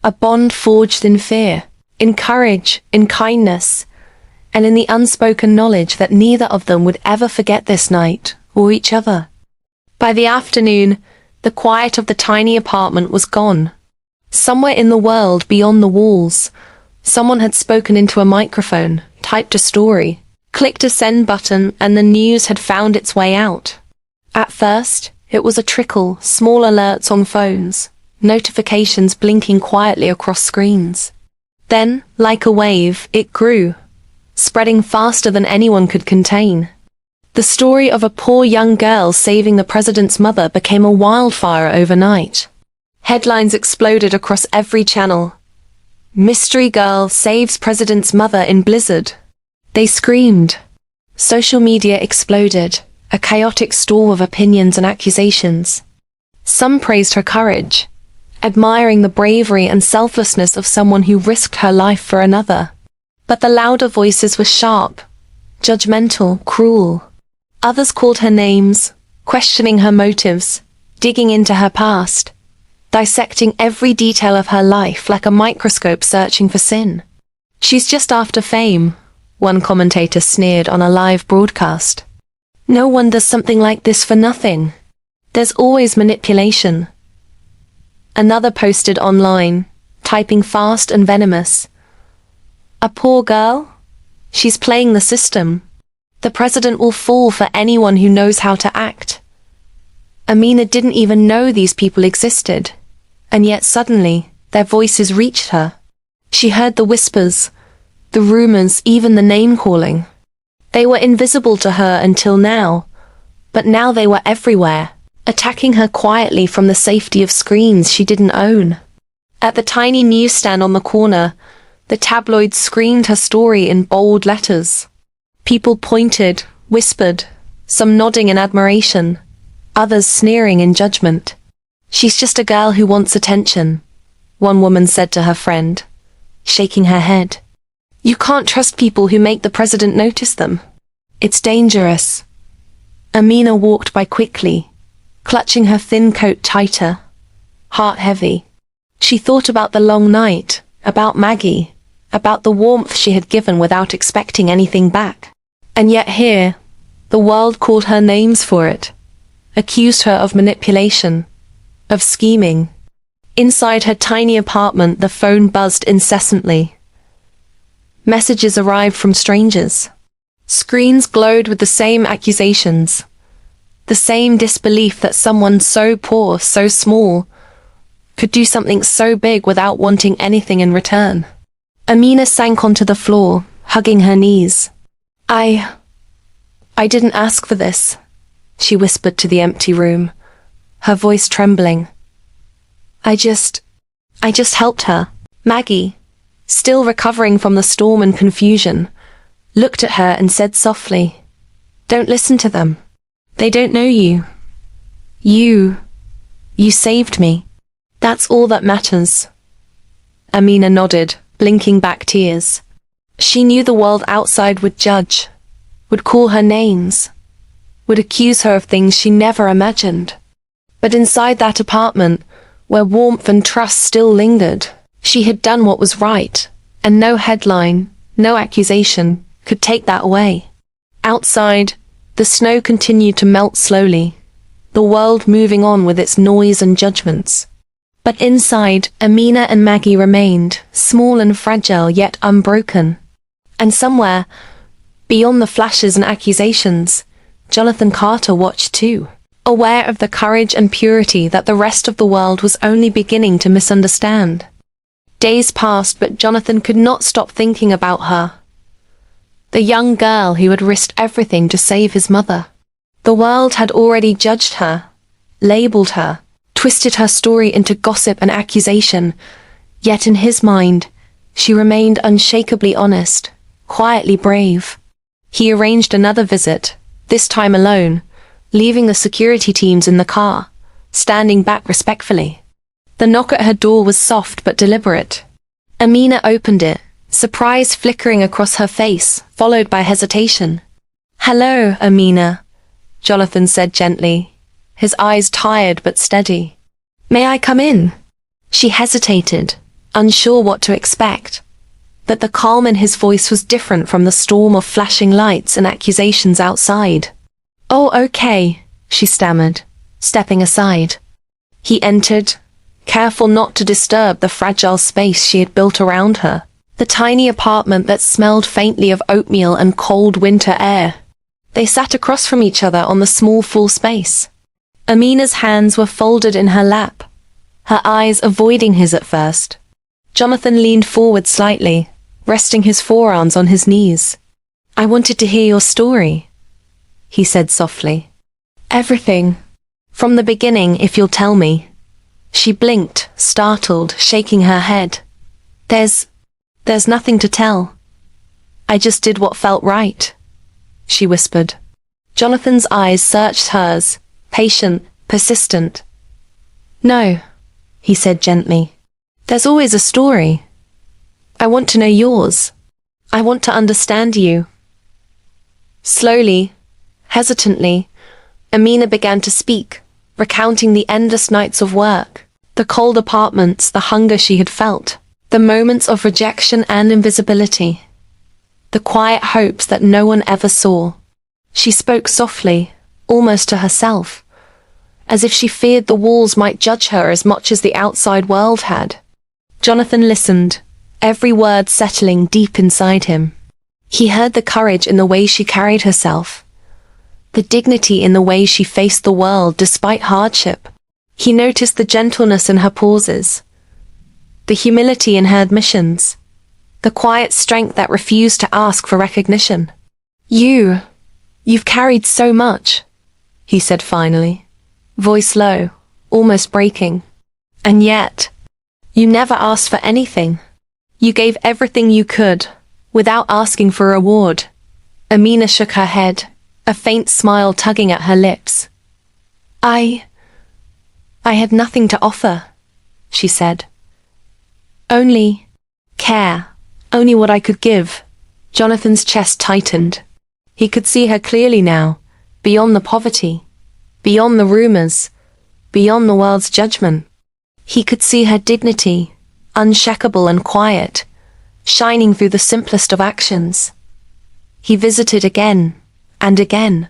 a bond forged in fear, in courage, in kindness, and in the unspoken knowledge that neither of them would ever forget this night, or each other. By the afternoon, the quiet of the tiny apartment was gone. Somewhere in the world beyond the walls, someone had spoken into a microphone, typed a story, clicked a send button, and the news had found its way out. At first, it was a trickle, small alerts on phones, notifications blinking quietly across screens. Then, like a wave, it grew, spreading faster than anyone could contain. The story of a poor young girl saving the president's mother became a wildfire overnight. Headlines exploded across every channel. Mystery girl saves president's mother in blizzard. They screamed. Social media exploded, a chaotic storm of opinions and accusations. Some praised her courage, admiring the bravery and selflessness of someone who risked her life for another. But the louder voices were sharp, judgmental, cruel. Others called her names, questioning her motives, digging into her past, dissecting every detail of her life like a microscope searching for sin. She's just after fame, one commentator sneered on a live broadcast. No one does something like this for nothing. There's always manipulation. Another posted online, typing fast and venomous. A poor girl? She's playing the system. The president will fall for anyone who knows how to act. Amina didn't even know these people existed, and yet suddenly their voices reached her. She heard the whispers, the rumors, even the name-calling. They were invisible to her until now, but now they were everywhere, attacking her quietly from the safety of screens she didn't own. At the tiny newsstand on the corner, the tabloids screamed her story in bold letters. People pointed, whispered, some nodding in admiration, others sneering in judgment. She's just a girl who wants attention, one woman said to her friend, shaking her head. You can't trust people who make the president notice them. It's dangerous. Amina walked by quickly, clutching her thin coat tighter, heart heavy. She thought about the long night, about Maggie, about the warmth she had given without expecting anything back. And yet here, the world called her names for it, accused her of manipulation, of scheming. Inside her tiny apartment, the phone buzzed incessantly. Messages arrived from strangers. Screens glowed with the same accusations, the same disbelief that someone so poor, so small, could do something so big without wanting anything in return. Amina sank onto the floor, hugging her knees. I didn't ask for this, she whispered to the empty room, her voice trembling. I just helped her. Maggie, still recovering from the storm and confusion, looked at her and said softly, Don't listen to them. They don't know you. You saved me. That's all that matters. Amina nodded, blinking back tears. She knew the world outside would judge, would call her names, would accuse her of things she never imagined. But inside that apartment, where warmth and trust still lingered, she had done what was right, and no headline, no accusation, could take that away. Outside, the snow continued to melt slowly, the world moving on with its noise and judgments. But inside, Amina and Maggie remained, small and fragile yet unbroken. And somewhere, beyond the flashes and accusations, Jonathan Carter watched too, aware of the courage and purity that the rest of the world was only beginning to misunderstand. Days passed, but Jonathan could not stop thinking about her. The young girl who had risked everything to save his mother. The world had already judged her, labeled her, twisted her story into gossip and accusation, yet in his mind, she remained unshakably honest, quietly brave. He arranged another visit, this time alone, leaving the security teams in the car, standing back respectfully. The knock at her door was soft but deliberate. Amina opened it, surprise flickering across her face, followed by hesitation. Hello, Amina, Jonathan said gently, his eyes tired but steady. May I come in? She hesitated, unsure what to expect. But the calm in his voice was different from the storm of flashing lights and accusations outside. Oh, okay, she stammered, stepping aside. He entered, careful not to disturb the fragile space she had built around her, the tiny apartment that smelled faintly of oatmeal and cold winter air. They sat across from each other on the small full space. Amina's hands were folded in her lap, her eyes avoiding his at first. Jonathan leaned forward slightly, resting his forearms on his knees. "I wanted to hear your story," he said softly. "Everything. From the beginning, if you'll tell me." She blinked, startled, shaking her head. There's nothing to tell. I just did what felt right," she whispered. Jonathan's eyes searched hers, patient, persistent. "No," he said gently. "There's always a story. I want to know yours. I want to understand you." Slowly, hesitantly, Amina began to speak, recounting the endless nights of work, the cold apartments, the hunger she had felt, the moments of rejection and invisibility, the quiet hopes that no one ever saw. She spoke softly, almost to herself, as if she feared the walls might judge her as much as the outside world had. Jonathan listened, every word settling deep inside him. He heard the courage in the way she carried herself, the dignity in the way she faced the world despite hardship. He noticed the gentleness in her pauses, the humility in her admissions, the quiet strength that refused to ask for recognition. You've carried so much," he said finally, voice low, almost breaking. "And yet, you never asked for anything. You gave everything you could, without asking for reward." Amina shook her head, a faint smile tugging at her lips. I had nothing to offer," she said. "Only care, only what I could give." Jonathan's chest tightened. He could see her clearly now, beyond the poverty, beyond the rumors, beyond the world's judgment. He could see her dignity, unshakable and quiet, shining through the simplest of actions. He visited again and again.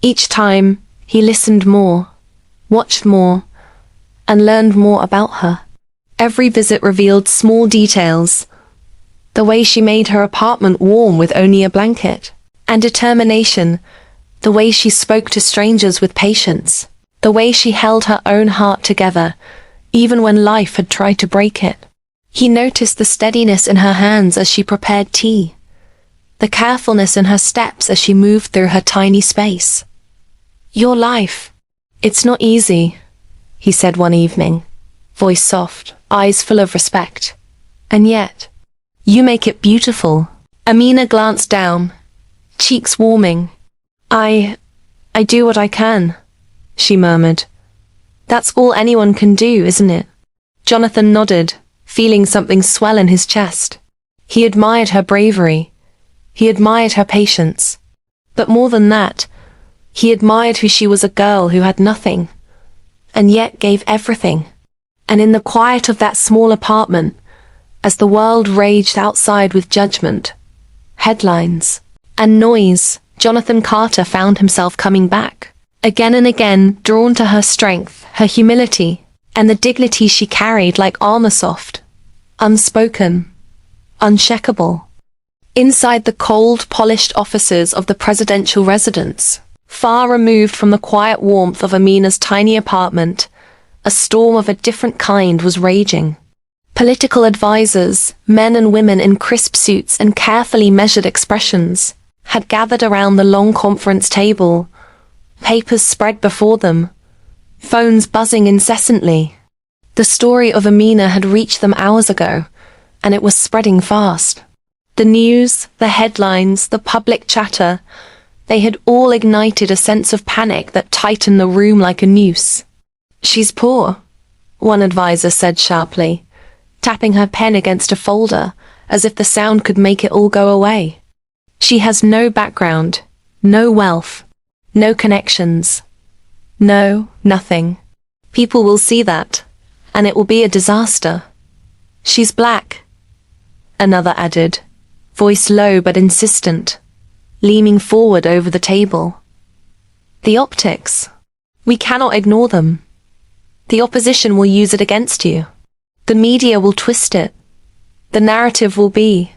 Each time, he listened more, watched more, and learned more about her. Every visit revealed small details, the way she made her apartment warm with only a blanket, and determination, the way she spoke to strangers with patience, the way she held her own heart together, even when life had tried to break it. He noticed the steadiness in her hands as she prepared tea, the carefulness in her steps as she moved through her tiny space. "Your life, it's not easy," he said one evening, voice soft, eyes full of respect. "And yet, you make it beautiful." Amina glanced down, cheeks warming. I do what I can," she murmured. "That's all anyone can do, isn't it?" Jonathan nodded, feeling something swell in his chest. He admired her bravery. He admired her patience. But more than that, he admired who she was, a girl who had nothing, and yet gave everything. And in the quiet of that small apartment, as the world raged outside with judgment, headlines, and noise, Jonathan Carter found himself coming back, again and again, drawn to her strength, her humility, and the dignity she carried like armor, soft, unspoken, unshakable. Inside the cold, polished offices of the presidential residence, far removed from the quiet warmth of Amina's tiny apartment, a storm of a different kind was raging. Political advisors, men and women in crisp suits and carefully measured expressions, had gathered around the long conference table, papers spread before them, phones buzzing incessantly. The story of Amina had reached them hours ago, and it was spreading fast. The news, the headlines, the public chatter, they had all ignited a sense of panic that tightened the room like a noose. "She's poor," one advisor said sharply, tapping her pen against a folder, as if the sound could make it all go away. "She has no background, no wealth, no connections. No, nothing. People will see that, and it will be a disaster. She's black," another added, voice low but insistent, leaning forward over the table. "The optics. We cannot ignore them. The opposition will use it against you. The media will twist it. The narrative will be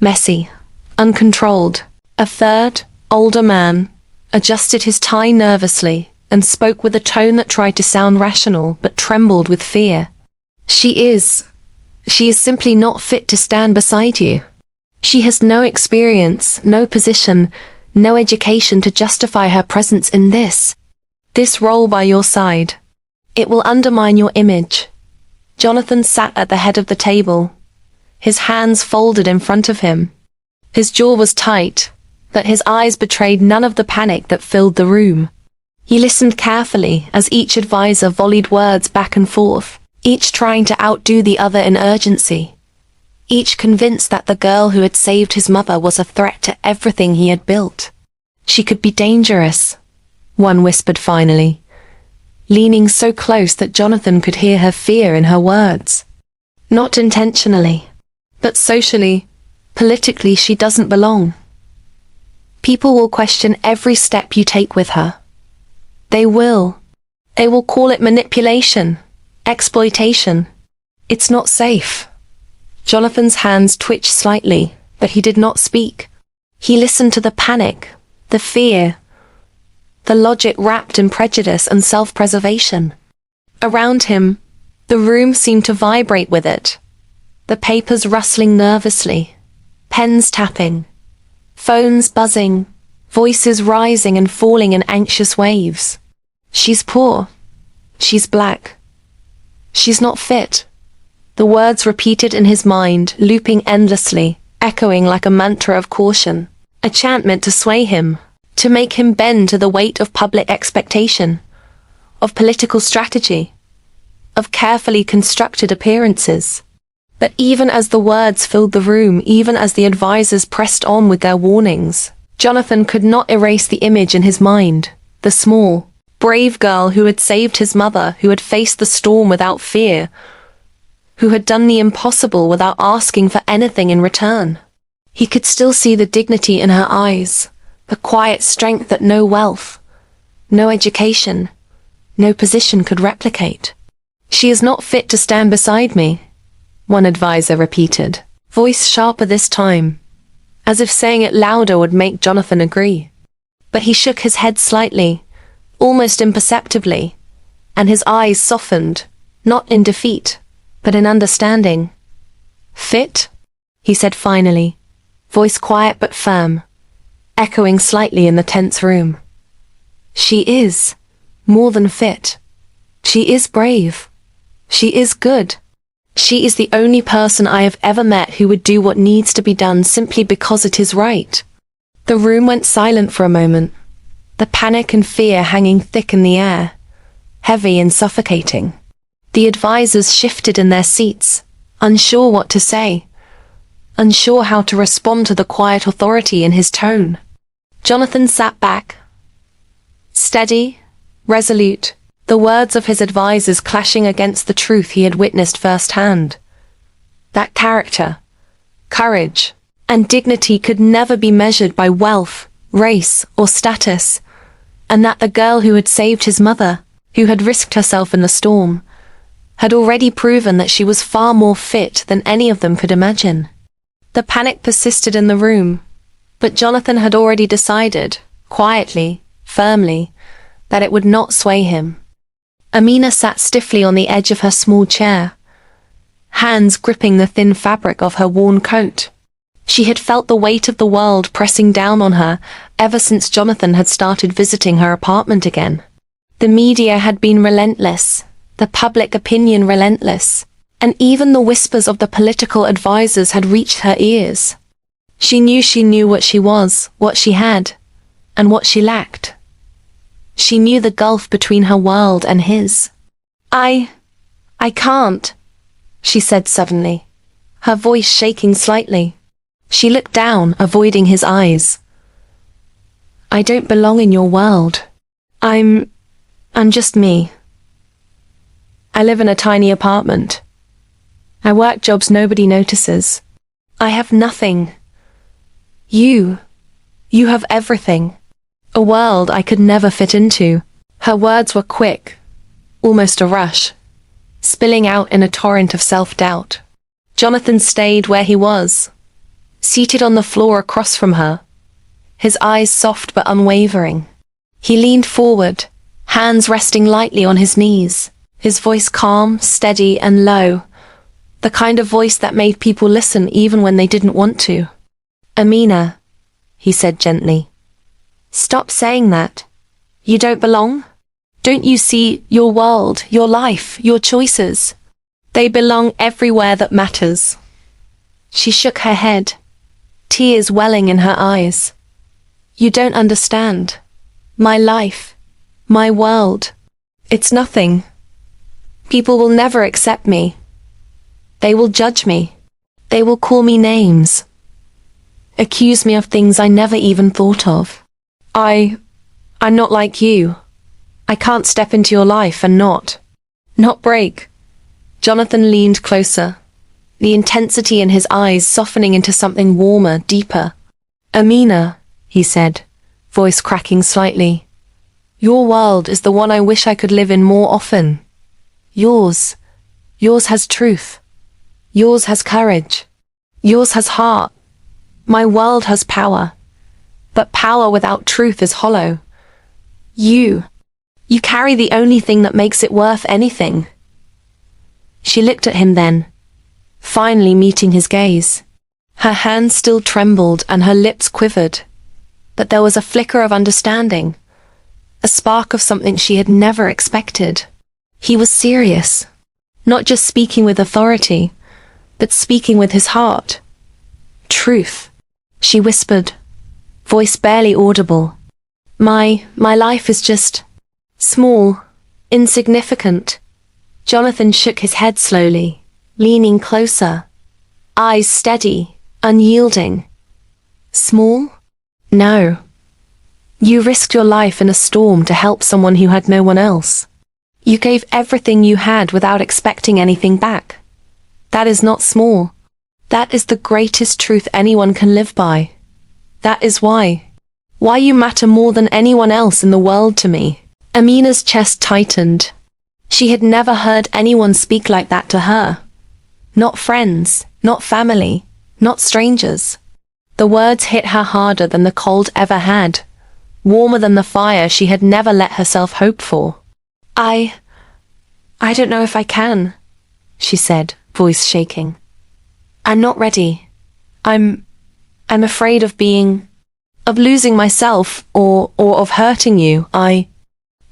messy, uncontrolled." A third, older man, adjusted his tie nervously and spoke with a tone that tried to sound rational but trembled with fear. "She is. She is simply not fit to stand beside you. She has no experience, no position, no education to justify her presence in this role by your side. It will undermine your image." Jonathan sat at the head of the table, his hands folded in front of him. His jaw was tight, but his eyes betrayed none of the panic that filled the room. He listened carefully as each advisor volleyed words back and forth, each trying to outdo the other in urgency, each convinced that the girl who had saved his mother was a threat to everything he had built. "She could be dangerous," one whispered finally, leaning so close that Jonathan could hear her fear in her words. "Not intentionally, but socially, politically, she doesn't belong. People will question every step you take with her. They will. They will call it manipulation, exploitation. It's not safe." Jonathan's hands twitched slightly, but he did not speak. He listened to the panic, the fear, the logic wrapped in prejudice and self-preservation. Around him, the room seemed to vibrate with it, the papers rustling nervously, pens tapping, phones buzzing, voices rising and falling in anxious waves. "She's poor. She's black. She's not fit." The words repeated in his mind, looping endlessly, echoing like a mantra of caution, a chant meant to sway him, to make him bend to the weight of public expectation, of political strategy, of carefully constructed appearances. But even as the words filled the room, even as the advisors pressed on with their warnings, Jonathan could not erase the image in his mind, the small, brave girl who had saved his mother, who had faced the storm without fear, who had done the impossible without asking for anything in return. He could still see the dignity in her eyes, the quiet strength that no wealth, no education, no position could replicate. "She is not fit to stand beside me," one advisor repeated, voice sharper this time, as if saying it louder would make Jonathan agree. But he shook his head slightly, almost imperceptibly, and his eyes softened, not in defeat, but in understanding. "Fit?" he said finally, voice quiet but firm, echoing slightly in the tense room. "She is more than fit. She is brave. She is good. She is the only person I have ever met who would do what needs to be done simply because it is right." The room went silent for a moment, the panic and fear hanging thick in the air, heavy and suffocating. The advisors shifted in their seats, unsure what to say, unsure how to respond to the quiet authority in his tone. Jonathan sat back, steady, resolute, the words of his advisors clashing against the truth he had witnessed firsthand. That character, courage, and dignity could never be measured by wealth, race, or status, and that the girl who had saved his mother, who had risked herself in the storm, had already proven that she was far more fit than any of them could imagine. The panic persisted in the room, but Jonathan had already decided, quietly, firmly, that it would not sway him. Amina sat stiffly on the edge of her small chair, hands gripping the thin fabric of her worn coat. She had felt the weight of the world pressing down on her ever since Jonathan had started visiting her apartment again. The media had been relentless, the public opinion relentless, and even the whispers of the political advisors had reached her ears. She knew what she was, what she had, and what she lacked. She knew the gulf between her world and his. I can't," she said suddenly, her voice shaking slightly. She looked down, avoiding his eyes. "I don't belong in your world. I'm just me. I live in a tiny apartment. I work jobs nobody notices. I have nothing. You have everything. A world I could never fit into." Her words were quick, almost a rush, spilling out in a torrent of self-doubt. Jonathan stayed where he was, seated on the floor across from her, his eyes soft but unwavering. He leaned forward, hands resting lightly on his knees, his voice calm, steady, and low, The kind of voice that made people listen even when they didn't want to. Amina, he said gently. Stop saying that. You don't belong? Don't you see your world, your life, your choices? They belong everywhere that matters. She shook her head, tears welling in her eyes. You don't understand. My life, my world, it's nothing. People will never accept me. They will judge me. They will call me names. Accuse me of things I never even thought of. I'm not like you. I can't step into your life and not break. Jonathan leaned closer, the intensity in his eyes softening into something warmer, deeper. Amina, he said, voice cracking slightly. Your world is the one I wish I could live in more often. Yours has truth. Yours has courage. Yours has heart. My world has power. But power without truth is hollow. You carry the only thing that makes it worth anything. She looked at him then, finally meeting his gaze. Her hands still trembled and her lips quivered, but there was a flicker of understanding, a spark of something she had never expected. He was serious, not just speaking with authority, but speaking with his heart. Truth, she whispered, voice barely audible. My life is just small, insignificant. Jonathan shook his head slowly, leaning closer, eyes steady, unyielding. Small? No. You risked your life in a storm to help someone who had no one else. You gave everything you had without expecting anything back. That is not small. That is the greatest truth anyone can live by. That is why you matter more than anyone else in the world to me. Amina's chest tightened. She had never heard anyone speak like that to her. Not friends, not family, not strangers. The words hit her harder than the cold ever had, warmer than the fire she had never let herself hope for. I don't know if I can, she said, voice shaking. I'm not ready. I'm afraid of losing myself or of hurting you.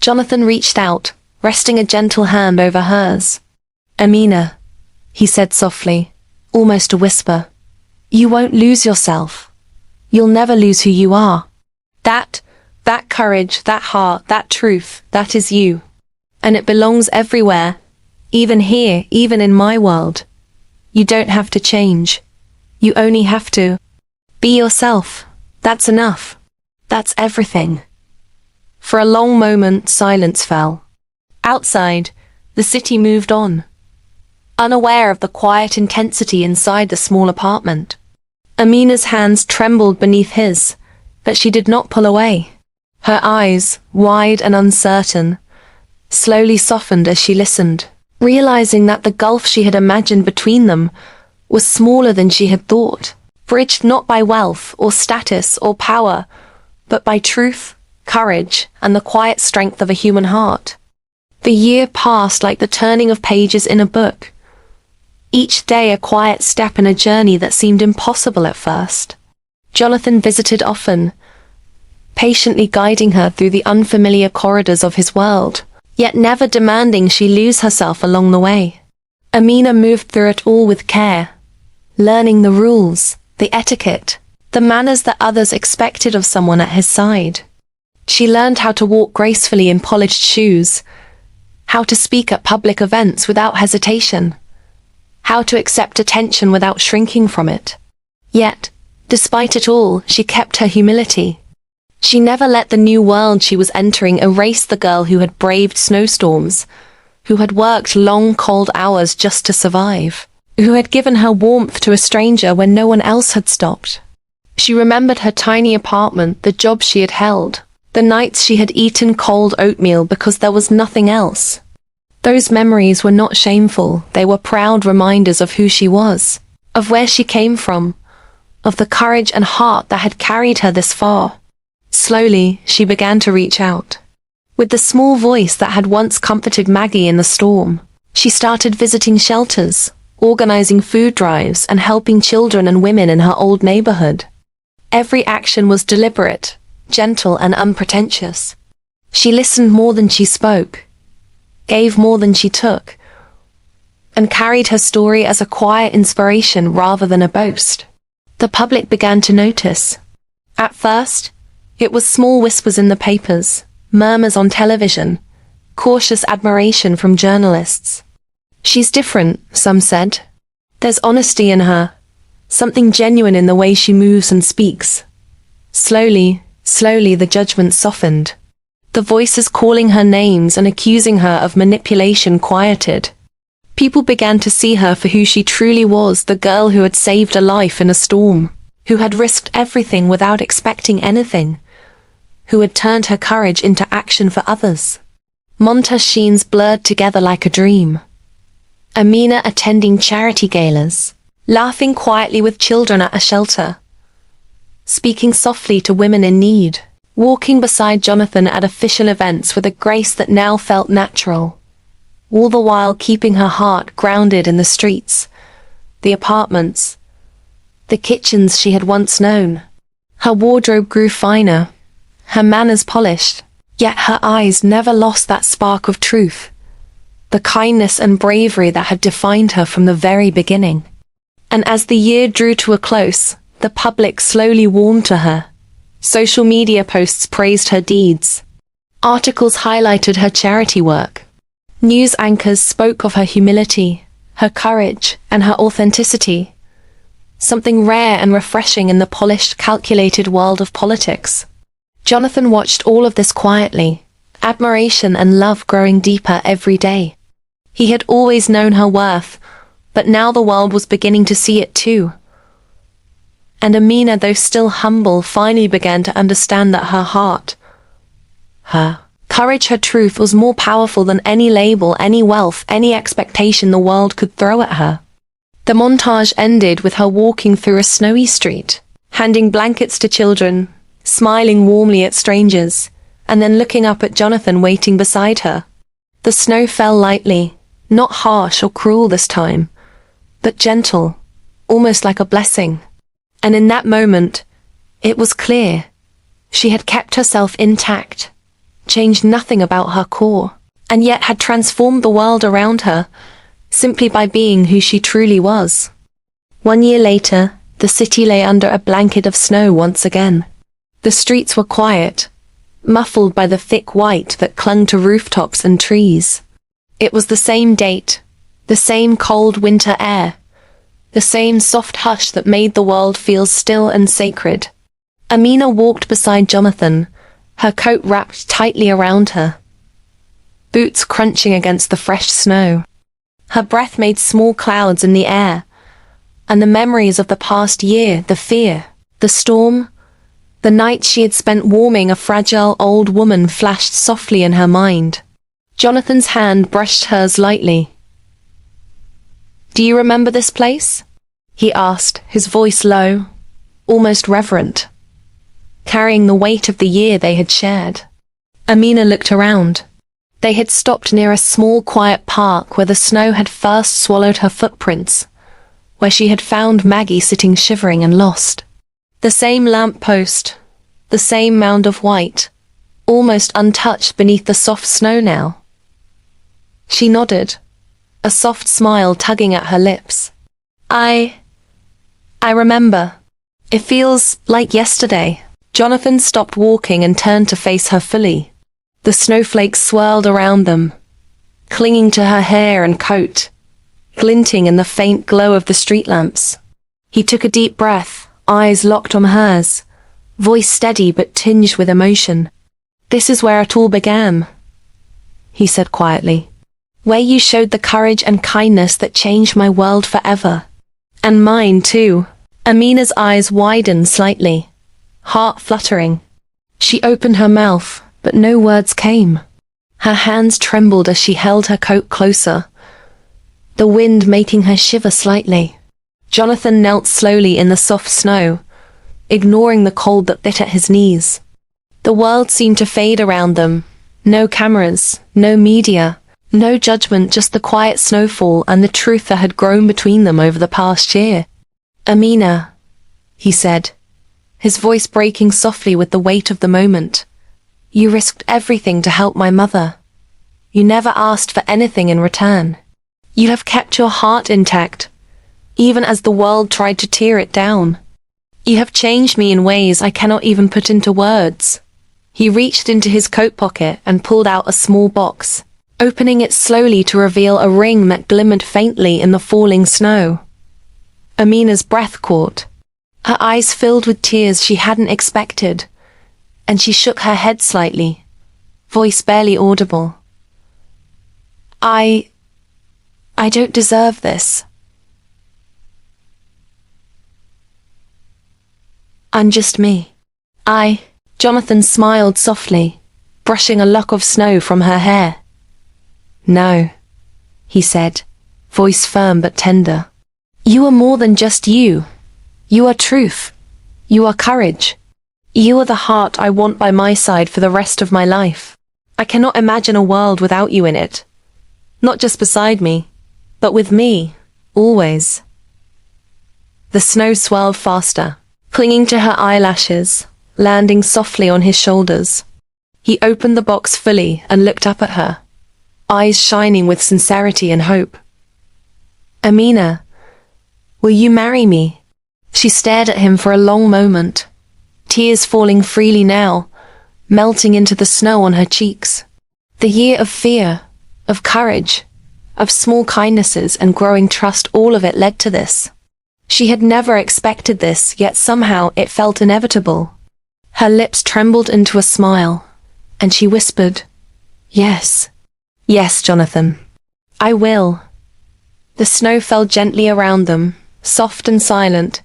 Jonathan reached out, resting a gentle hand over hers. Amina, he said softly, almost a whisper. You won't lose yourself. You'll never lose who you are. That courage, that heart, that truth, that is you. And it belongs everywhere, even here, even in my world. You don't have to change. You only have to be yourself. That's enough. That's everything. For a long moment, silence fell. Outside, the city moved on, unaware of the quiet intensity inside the small apartment. Amina's hands trembled beneath his, but she did not pull away. Her eyes, wide and uncertain, slowly softened as she listened, realizing that the gulf she had imagined between them was smaller than she had thought, bridged not by wealth or status or power, but by truth, courage, and the quiet strength of a human heart. The year passed like the turning of pages in a book, each day a quiet step in a journey that seemed impossible at first. Jonathan visited often, patiently guiding her through the unfamiliar corridors of his world, yet never demanding she lose herself along the way. Amina moved through it all with care, learning the rules, the etiquette, the manners that others expected of someone at his side. She learned how to walk gracefully in polished shoes, how to speak at public events without hesitation, how to accept attention without shrinking from it. Yet, despite it all, she kept her humility. She never let the new world she was entering erase the girl who had braved snowstorms, who had worked long, cold hours just to survive, who had given her warmth to a stranger when no one else had stopped. She remembered her tiny apartment, the job she had held, the nights she had eaten cold oatmeal because there was nothing else. Those memories were not shameful, they were proud reminders of who she was, of where she came from, of the courage and heart that had carried her this far. Slowly, she began to reach out. With the small voice that had once comforted Maggie in the storm, she started visiting shelters, organizing food drives and helping children and women in her old neighborhood. Every action was deliberate, gentle and unpretentious. She listened more than she spoke, gave more than she took, and carried her story as a quiet inspiration rather than a boast. The public began to notice. At first, it was small whispers in the papers, murmurs on television, cautious admiration from journalists. She's different, some said. There's honesty in her, something genuine in the way she moves and speaks. Slowly, the judgment softened. The voices calling her names and accusing her of manipulation quieted. People began to see her for who she truly was, the girl who had saved a life in a storm, who had risked everything without expecting anything, who had turned her courage into action for others. Montage scenes blurred together like a dream. Amina attending charity galas, laughing quietly with children at a shelter, speaking softly to women in need, walking beside Jonathan at official events with a grace that now felt natural, all the while keeping her heart grounded in the streets, the apartments, the kitchens she had once known. Her wardrobe grew finer, her manners polished, yet her eyes never lost that spark of truth, the kindness and bravery that had defined her from the very beginning. And as the year drew to a close, the public slowly warmed to her. Social media posts praised her deeds. Articles highlighted her charity work. News anchors spoke of her humility, her courage, and her authenticity. Something rare and refreshing in the polished, calculated world of politics. Jonathan watched all of this quietly, admiration and love growing deeper every day. He had always known her worth, but now the world was beginning to see it too. And Amina, though still humble, finally began to understand that her heart, her courage, her truth was more powerful than any label, any wealth, any expectation the world could throw at her. The montage ended with her walking through a snowy street, handing blankets to children, smiling warmly at strangers, and then looking up at Jonathan waiting beside her. The snow fell lightly, not harsh or cruel this time, but gentle, almost like a blessing. And in that moment, it was clear. She had kept herself intact, changed nothing about her core, and yet had transformed the world around her, simply by being who she truly was. 1 year later, the city lay under a blanket of snow once again. The streets were quiet, muffled by the thick white that clung to rooftops and trees. It was the same date, the same cold winter air, the same soft hush that made the world feel still and sacred. Amina walked beside Jonathan, her coat wrapped tightly around her, boots crunching against the fresh snow. Her breath made small clouds in the air, and the memories of the past year, the fear, the storm, the night she had spent warming a fragile old woman flashed softly in her mind. Jonathan's hand brushed hers lightly. "Do you remember this place?" he asked, his voice low, almost reverent, carrying the weight of the year they had shared. Amina looked around. They had stopped near a small quiet park where the snow had first swallowed her footprints, where she had found Maggie sitting shivering and lost. The same lamp post, the same mound of white, almost untouched beneath the soft snow now. She nodded, a soft smile tugging at her lips. I remember. It feels like yesterday." Jonathan stopped walking and turned to face her fully. The snowflakes swirled around them, clinging to her hair and coat, glinting in the faint glow of the street lamps. He took a deep breath, eyes locked on hers, voice steady but tinged with emotion. "This is where it all began," he said quietly. "Where you showed the courage and kindness that changed my world forever. And mine too." Amina's eyes widened slightly, heart fluttering. She opened her mouth, but no words came. Her hands trembled as she held her coat closer, the wind making her shiver slightly. Jonathan knelt slowly in the soft snow, ignoring the cold that bit at his knees. The world seemed to fade around them. No cameras, no media, No judgment, just the quiet snowfall and the truth that had grown between them over the past year. "Amina," he said, his voice breaking softly with the weight of the moment. "You risked everything to help my mother. You never asked for anything in return. You have kept your heart intact, even as the world tried to tear it down. You have changed me in ways I cannot even put into words." He reached into his coat pocket and pulled out a small box, opening it slowly to reveal a ring that glimmered faintly in the falling snow. Amina's breath caught. Her eyes filled with tears she hadn't expected, and she shook her head slightly, voice barely audible. I don't deserve this. I'm just me. Jonathan smiled softly, brushing a lock of snow from her hair. "No," he said, voice firm but tender. "You are more than just you. You are truth. You are courage. You are the heart I want by my side for the rest of my life. I cannot imagine a world without you in it. Not just beside me, but with me, always." The snow swirled faster, clinging to her eyelashes, landing softly on his shoulders. He opened the box fully and looked up at her, eyes shining with sincerity and hope. "Amina, will you marry me?" She stared at him for a long moment, tears falling freely now, melting into the snow on her cheeks. The year of fear, of courage, of small kindnesses and growing trust, all of it led to this. She had never expected this, yet somehow it felt inevitable. Her lips trembled into a smile, and she whispered, "Yes. Yes, Jonathan. I will." The snow fell gently around them, soft and silent,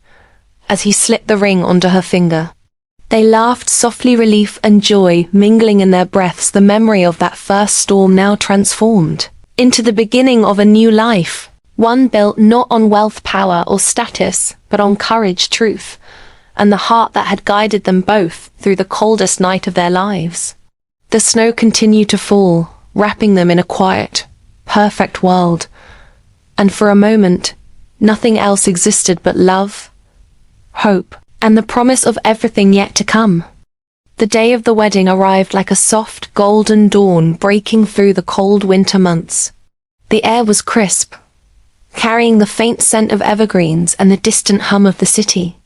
as he slipped the ring onto her finger. They laughed softly, relief and joy mingling in their breaths, the memory of that first storm now transformed into the beginning of a new life, one built not on wealth, power, or status, but on courage, truth, and the heart that had guided them both through the coldest night of their lives. The snow continued to fall, wrapping them in a quiet, perfect world, and for a moment, nothing else existed but love, hope, and the promise of everything yet to come. The day of the wedding arrived like a soft, golden dawn breaking through the cold winter months. The air was crisp, carrying the faint scent of evergreens and the distant hum of the city.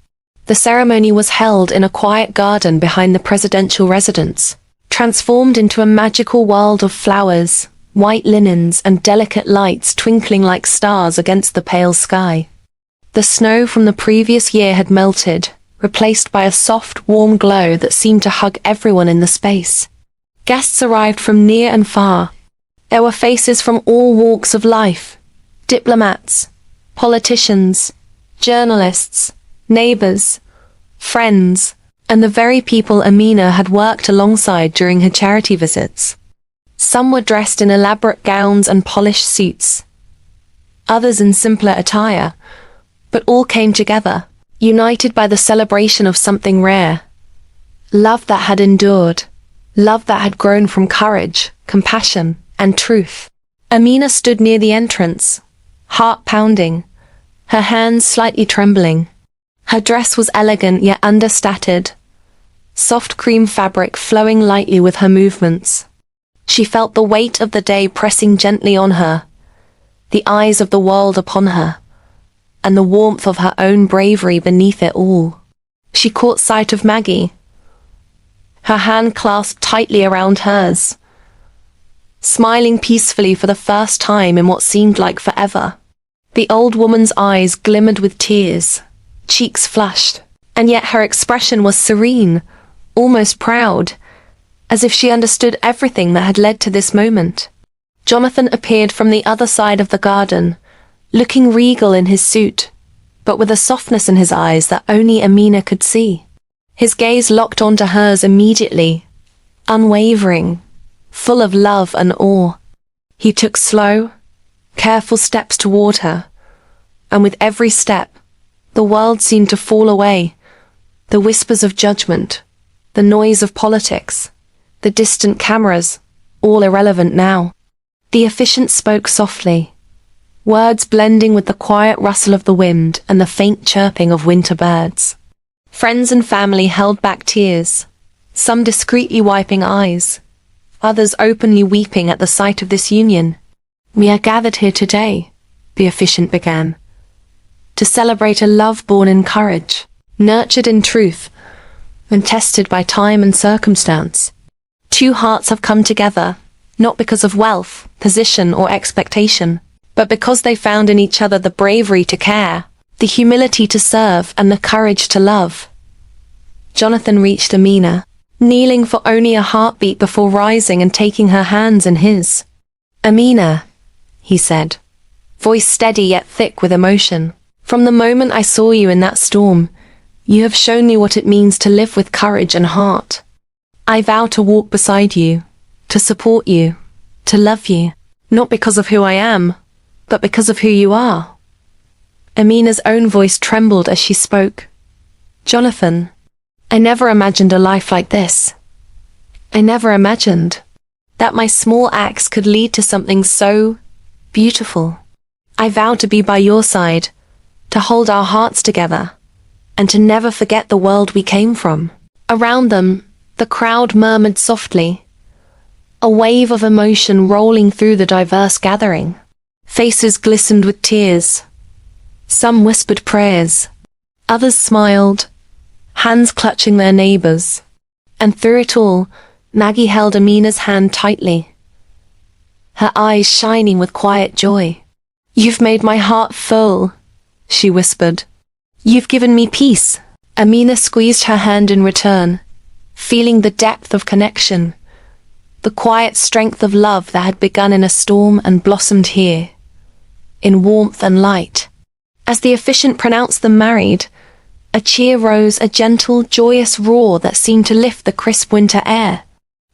The ceremony was held in a quiet garden behind the presidential residence, transformed into a magical world of flowers, white linens, and delicate lights twinkling like stars against the pale sky. The snow from the previous year had melted, replaced by a soft, warm glow that seemed to hug everyone in the space. Guests arrived from near and far. There were faces from all walks of life: diplomats, politicians, journalists, neighbors, friends, and the very people Amina had worked alongside during her charity visits. Some were dressed in elaborate gowns and polished suits, others in simpler attire, but all came together, united by the celebration of something rare. Love that had endured, love that had grown from courage, compassion, and truth. Amina stood near the entrance, heart pounding, her hands slightly trembling. Her dress was elegant yet understated, soft cream fabric flowing lightly with her movements. She felt the weight of the day pressing gently on her, the eyes of the world upon her, and the warmth of her own bravery beneath it all. She caught sight of Maggie, her hand clasped tightly around hers, smiling peacefully for the first time in what seemed like forever. The old woman's eyes glimmered with tears, cheeks flushed, and yet her expression was serene, almost proud, as if she understood everything that had led to this moment. Jonathan appeared from the other side of the garden, looking regal in his suit, but with a softness in his eyes that only Amina could see. His gaze locked onto hers immediately, unwavering, full of love and awe. He took slow, careful steps toward her, and with every step, the world seemed to fall away, the whispers of judgment, the noise of politics, the distant cameras, all irrelevant now. The officiant spoke softly, words blending with the quiet rustle of the wind and the faint chirping of winter birds. Friends and family held back tears, some discreetly wiping eyes, others openly weeping at the sight of this union. "We are gathered here today," the officiant began, "to celebrate a love born in courage, nurtured in truth, and tested by time and circumstance. Two hearts have come together, not because of wealth, position, or expectation, but because they found in each other the bravery to care, the humility to serve, and the courage to love." Jonathan reached Amina, kneeling for only a heartbeat before rising and taking her hands in his. "Amina," he said, voice steady yet thick with emotion, "from the moment I saw you in that storm, you have shown me what it means to live with courage and heart. I vow to walk beside you, to support you, to love you, not because of who I am, but because of who you are." Amina's own voice trembled as she spoke. "Jonathan, I never imagined a life like this. I never imagined that my small acts could lead to something so beautiful. I vow to be by your side, to hold our hearts together, and to never forget the world we came from." Around them, the crowd murmured softly, a wave of emotion rolling through the diverse gathering. Faces glistened with tears. Some whispered prayers. Others smiled, hands clutching their neighbors. And through it all, Maggie held Amina's hand tightly, her eyes shining with quiet joy. "You've made my heart full," she whispered. "You've given me peace." Amina squeezed her hand in return, feeling the depth of connection, the quiet strength of love that had begun in a storm and blossomed here, in warmth and light. As the officiant pronounced them married, a cheer rose, a gentle, joyous roar that seemed to lift the crisp winter air.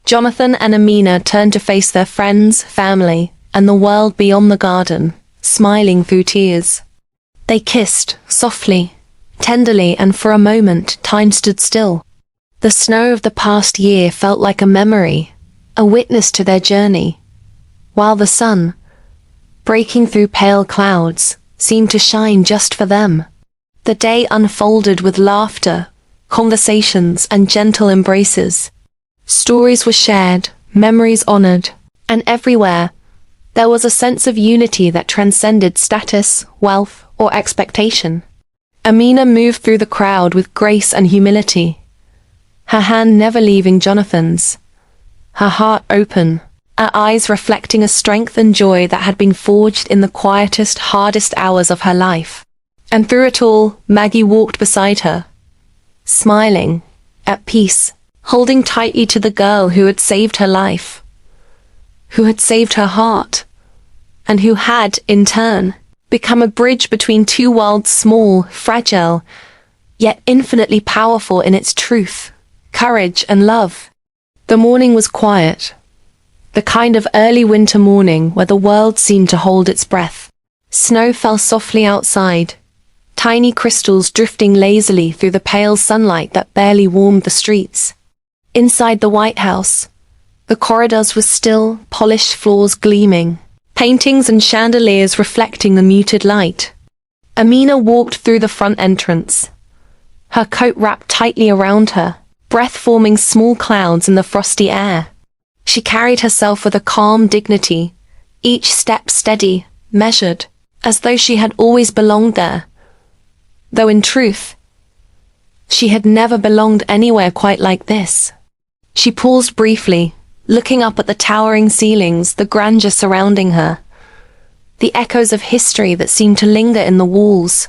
Jonathan and Amina turned to face their friends, family, and the world beyond the garden, smiling through tears. They kissed, softly, tenderly, and for a moment, time stood still. The snow of the past year felt like a memory, a witness to their journey, while the sun, breaking through pale clouds, seemed to shine just for them. The day unfolded with laughter, conversations, and gentle embraces. Stories were shared, memories honored, and everywhere, there was a sense of unity that transcended status, wealth, or expectation. Amina moved through the crowd with grace and humility, her hand never leaving Jonathan's, her heart open, her eyes reflecting a strength and joy that had been forged in the quietest, hardest hours of her life. And through it all, Maggie walked beside her, smiling, at peace, holding tightly to the girl who had saved her life, who had saved her heart, and who had, in turn, become a bridge between two worlds, small, fragile, yet infinitely powerful in its truth, courage, and love. The morning was quiet, the kind of early winter morning where the world seemed to hold its breath. Snow fell softly outside, tiny crystals drifting lazily through the pale sunlight that barely warmed the streets. Inside the White House, the corridors were still, polished floors gleaming, paintings and chandeliers reflecting the muted light. Amina walked through the front entrance, her coat wrapped tightly around her, breath forming small clouds in the frosty air. She carried herself with a calm dignity, each step steady, measured, as though she had always belonged there. Though in truth, she had never belonged anywhere quite like this. She paused briefly, looking up at the towering ceilings, the grandeur surrounding her, the echoes of history that seemed to linger in the walls.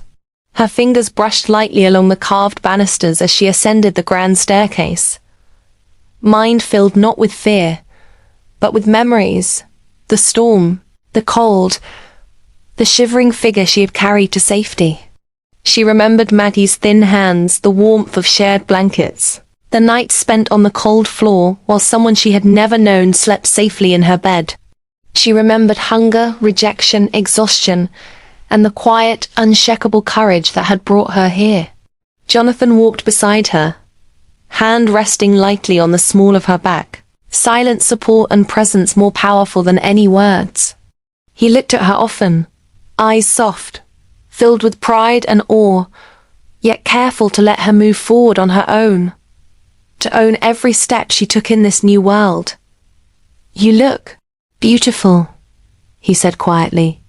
Her fingers brushed lightly along the carved banisters as she ascended the grand staircase, mind filled not with fear, but with memories, the storm, the cold, the shivering figure she had carried to safety. She remembered Maggie's thin hands, the warmth of shared blankets, the nights spent on the cold floor while someone she had never known slept safely in her bed. She remembered hunger, rejection, exhaustion, and the quiet, unshakable courage that had brought her here. Jonathan walked beside her, hand resting lightly on the small of her back. Silent support and presence more powerful than any words. He looked at her often, eyes soft, filled with pride and awe, yet careful to let her move forward on her own, to own every step she took in this new world. "You look beautiful," he said quietly,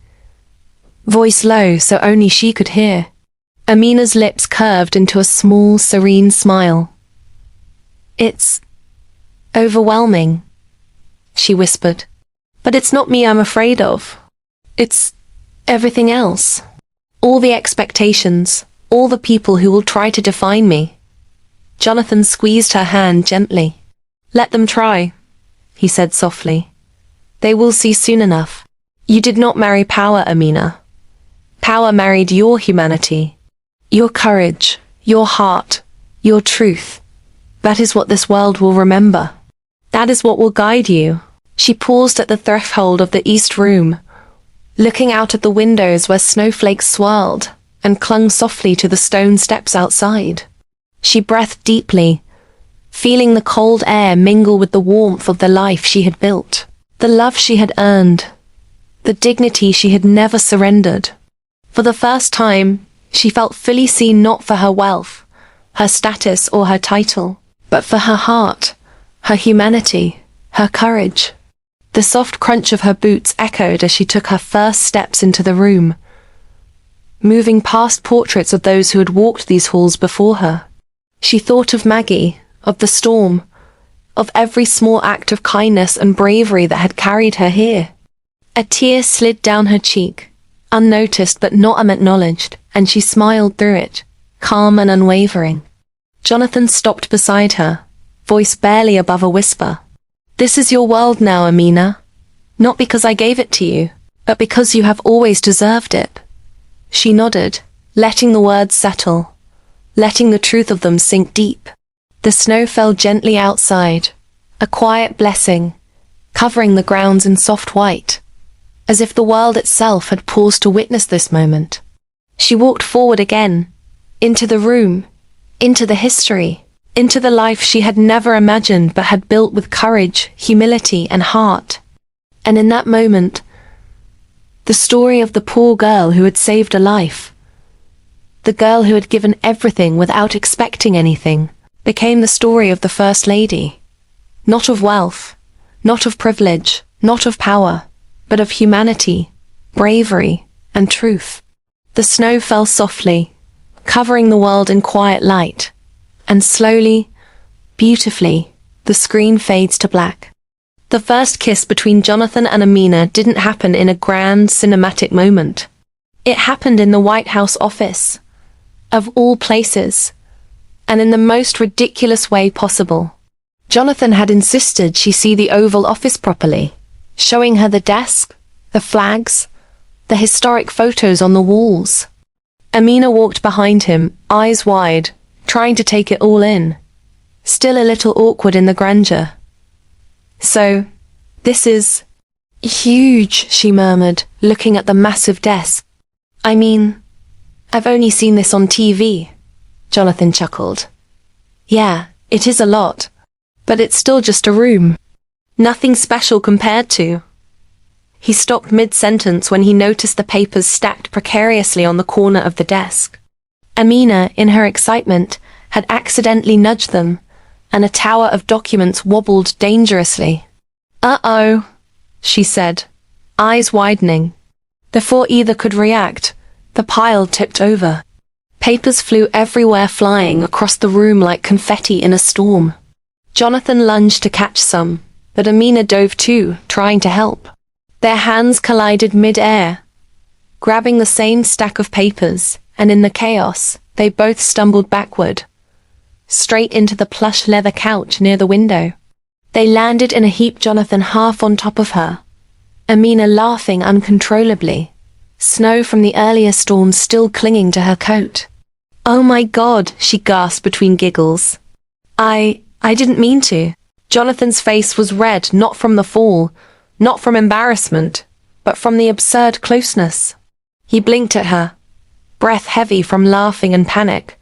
voice low so only she could hear. Amina's lips curved into a small, serene smile. "It's overwhelming," she whispered. "But it's not me I'm afraid of. It's everything else. All the expectations, all the people who will try to define me." Jonathan squeezed her hand gently. "Let them try," he said softly. "They will see soon enough. You did not marry power, Amina. Power married your humanity, your courage, your heart, your truth. That is what this world will remember. That is what will guide you." She paused at the threshold of the east room, looking out at the windows where snowflakes swirled and clung softly to the stone steps outside. She breathed deeply, feeling the cold air mingle with the warmth of the life she had built, the love she had earned, the dignity she had never surrendered. For the first time, she felt fully seen not for her wealth, her status or her title, but for her heart, her humanity, her courage. The soft crunch of her boots echoed as she took her first steps into the room, moving past portraits of those who had walked these halls before her. She thought of Maggie, of the storm, of every small act of kindness and bravery that had carried her here. A tear slid down her cheek, unnoticed but not unacknowledged, and she smiled through it, calm and unwavering. Jonathan stopped beside her, voice barely above a whisper. "This is your world now, Amina. Not because I gave it to you, but because you have always deserved it." She nodded, letting the words settle, letting the truth of them sink deep. The snow fell gently outside, a quiet blessing, covering the grounds in soft white, as if the world itself had paused to witness this moment. She walked forward again, into the room, into the history, into the life she had never imagined but had built with courage, humility, and heart. And in that moment, the story of the poor girl who had saved a life, the girl who had given everything without expecting anything, became the story of the First Lady. Not of wealth, not of privilege, not of power, but of humanity, bravery, and truth. The snow fell softly, covering the world in quiet light, and slowly, beautifully, the screen fades to black. The first kiss between Jonathan and Amina didn't happen in a grand cinematic moment. It happened in the White House office, of all places, and in the most ridiculous way possible. Jonathan had insisted she see the Oval Office properly, showing her the desk, the flags, the historic photos on the walls. Amina walked behind him, eyes wide, trying to take it all in, still a little awkward in the grandeur. "So, this is huge," she murmured, looking at the massive desk. "I mean, I've only seen this on TV." Jonathan chuckled. "Yeah, it is a lot, but it's still just a room. Nothing special compared to." He stopped mid-sentence when he noticed the papers stacked precariously on the corner of the desk. Amina, in her excitement, had accidentally nudged them, and a tower of documents wobbled dangerously. "Uh-oh," she said, eyes widening. Before either could react, the pile tipped over. Papers flew everywhere, flying across the room like confetti in a storm. Jonathan lunged to catch some, but Amina dove too, trying to help. Their hands collided mid-air, grabbing the same stack of papers, and in the chaos, they both stumbled backward, straight into the plush leather couch near the window. They landed in a heap, Jonathan half on top of her, Amina laughing uncontrollably, snow from the earlier storm still clinging to her coat. "Oh my God," she gasped between giggles. I didn't mean to." Jonathan's face was red, not from the fall, not from embarrassment, but from the absurd closeness. He blinked at her, breath heavy from laughing and panic,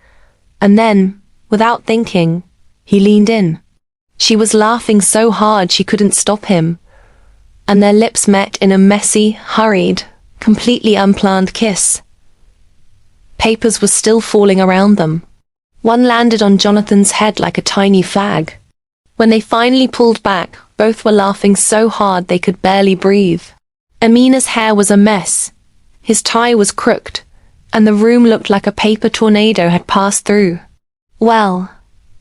and then, without thinking, he leaned in. She was laughing so hard she couldn't stop him, and their lips met in a messy, hurried, completely unplanned kiss. Papers were still falling around them. One landed on Jonathan's head like a tiny flag. When they finally pulled back, both were laughing so hard they could barely breathe. Amina's hair was a mess. His tie was crooked, and the room looked like a paper tornado had passed through. "Well,"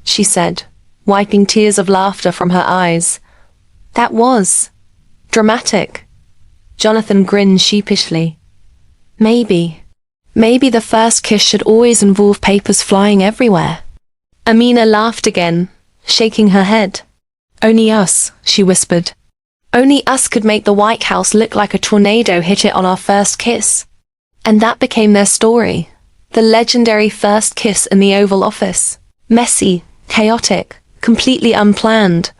she said, wiping tears of laughter from her eyes. "That was dramatic." Jonathan grinned sheepishly. Maybe the first kiss should always involve papers flying everywhere." Amina laughed again, shaking her head. "Only us," she whispered. "Only us could make the White House look like a tornado hit it on our first kiss." And that became their story. The legendary first kiss in the Oval Office. Messy, chaotic, completely unplanned,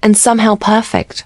and somehow perfect.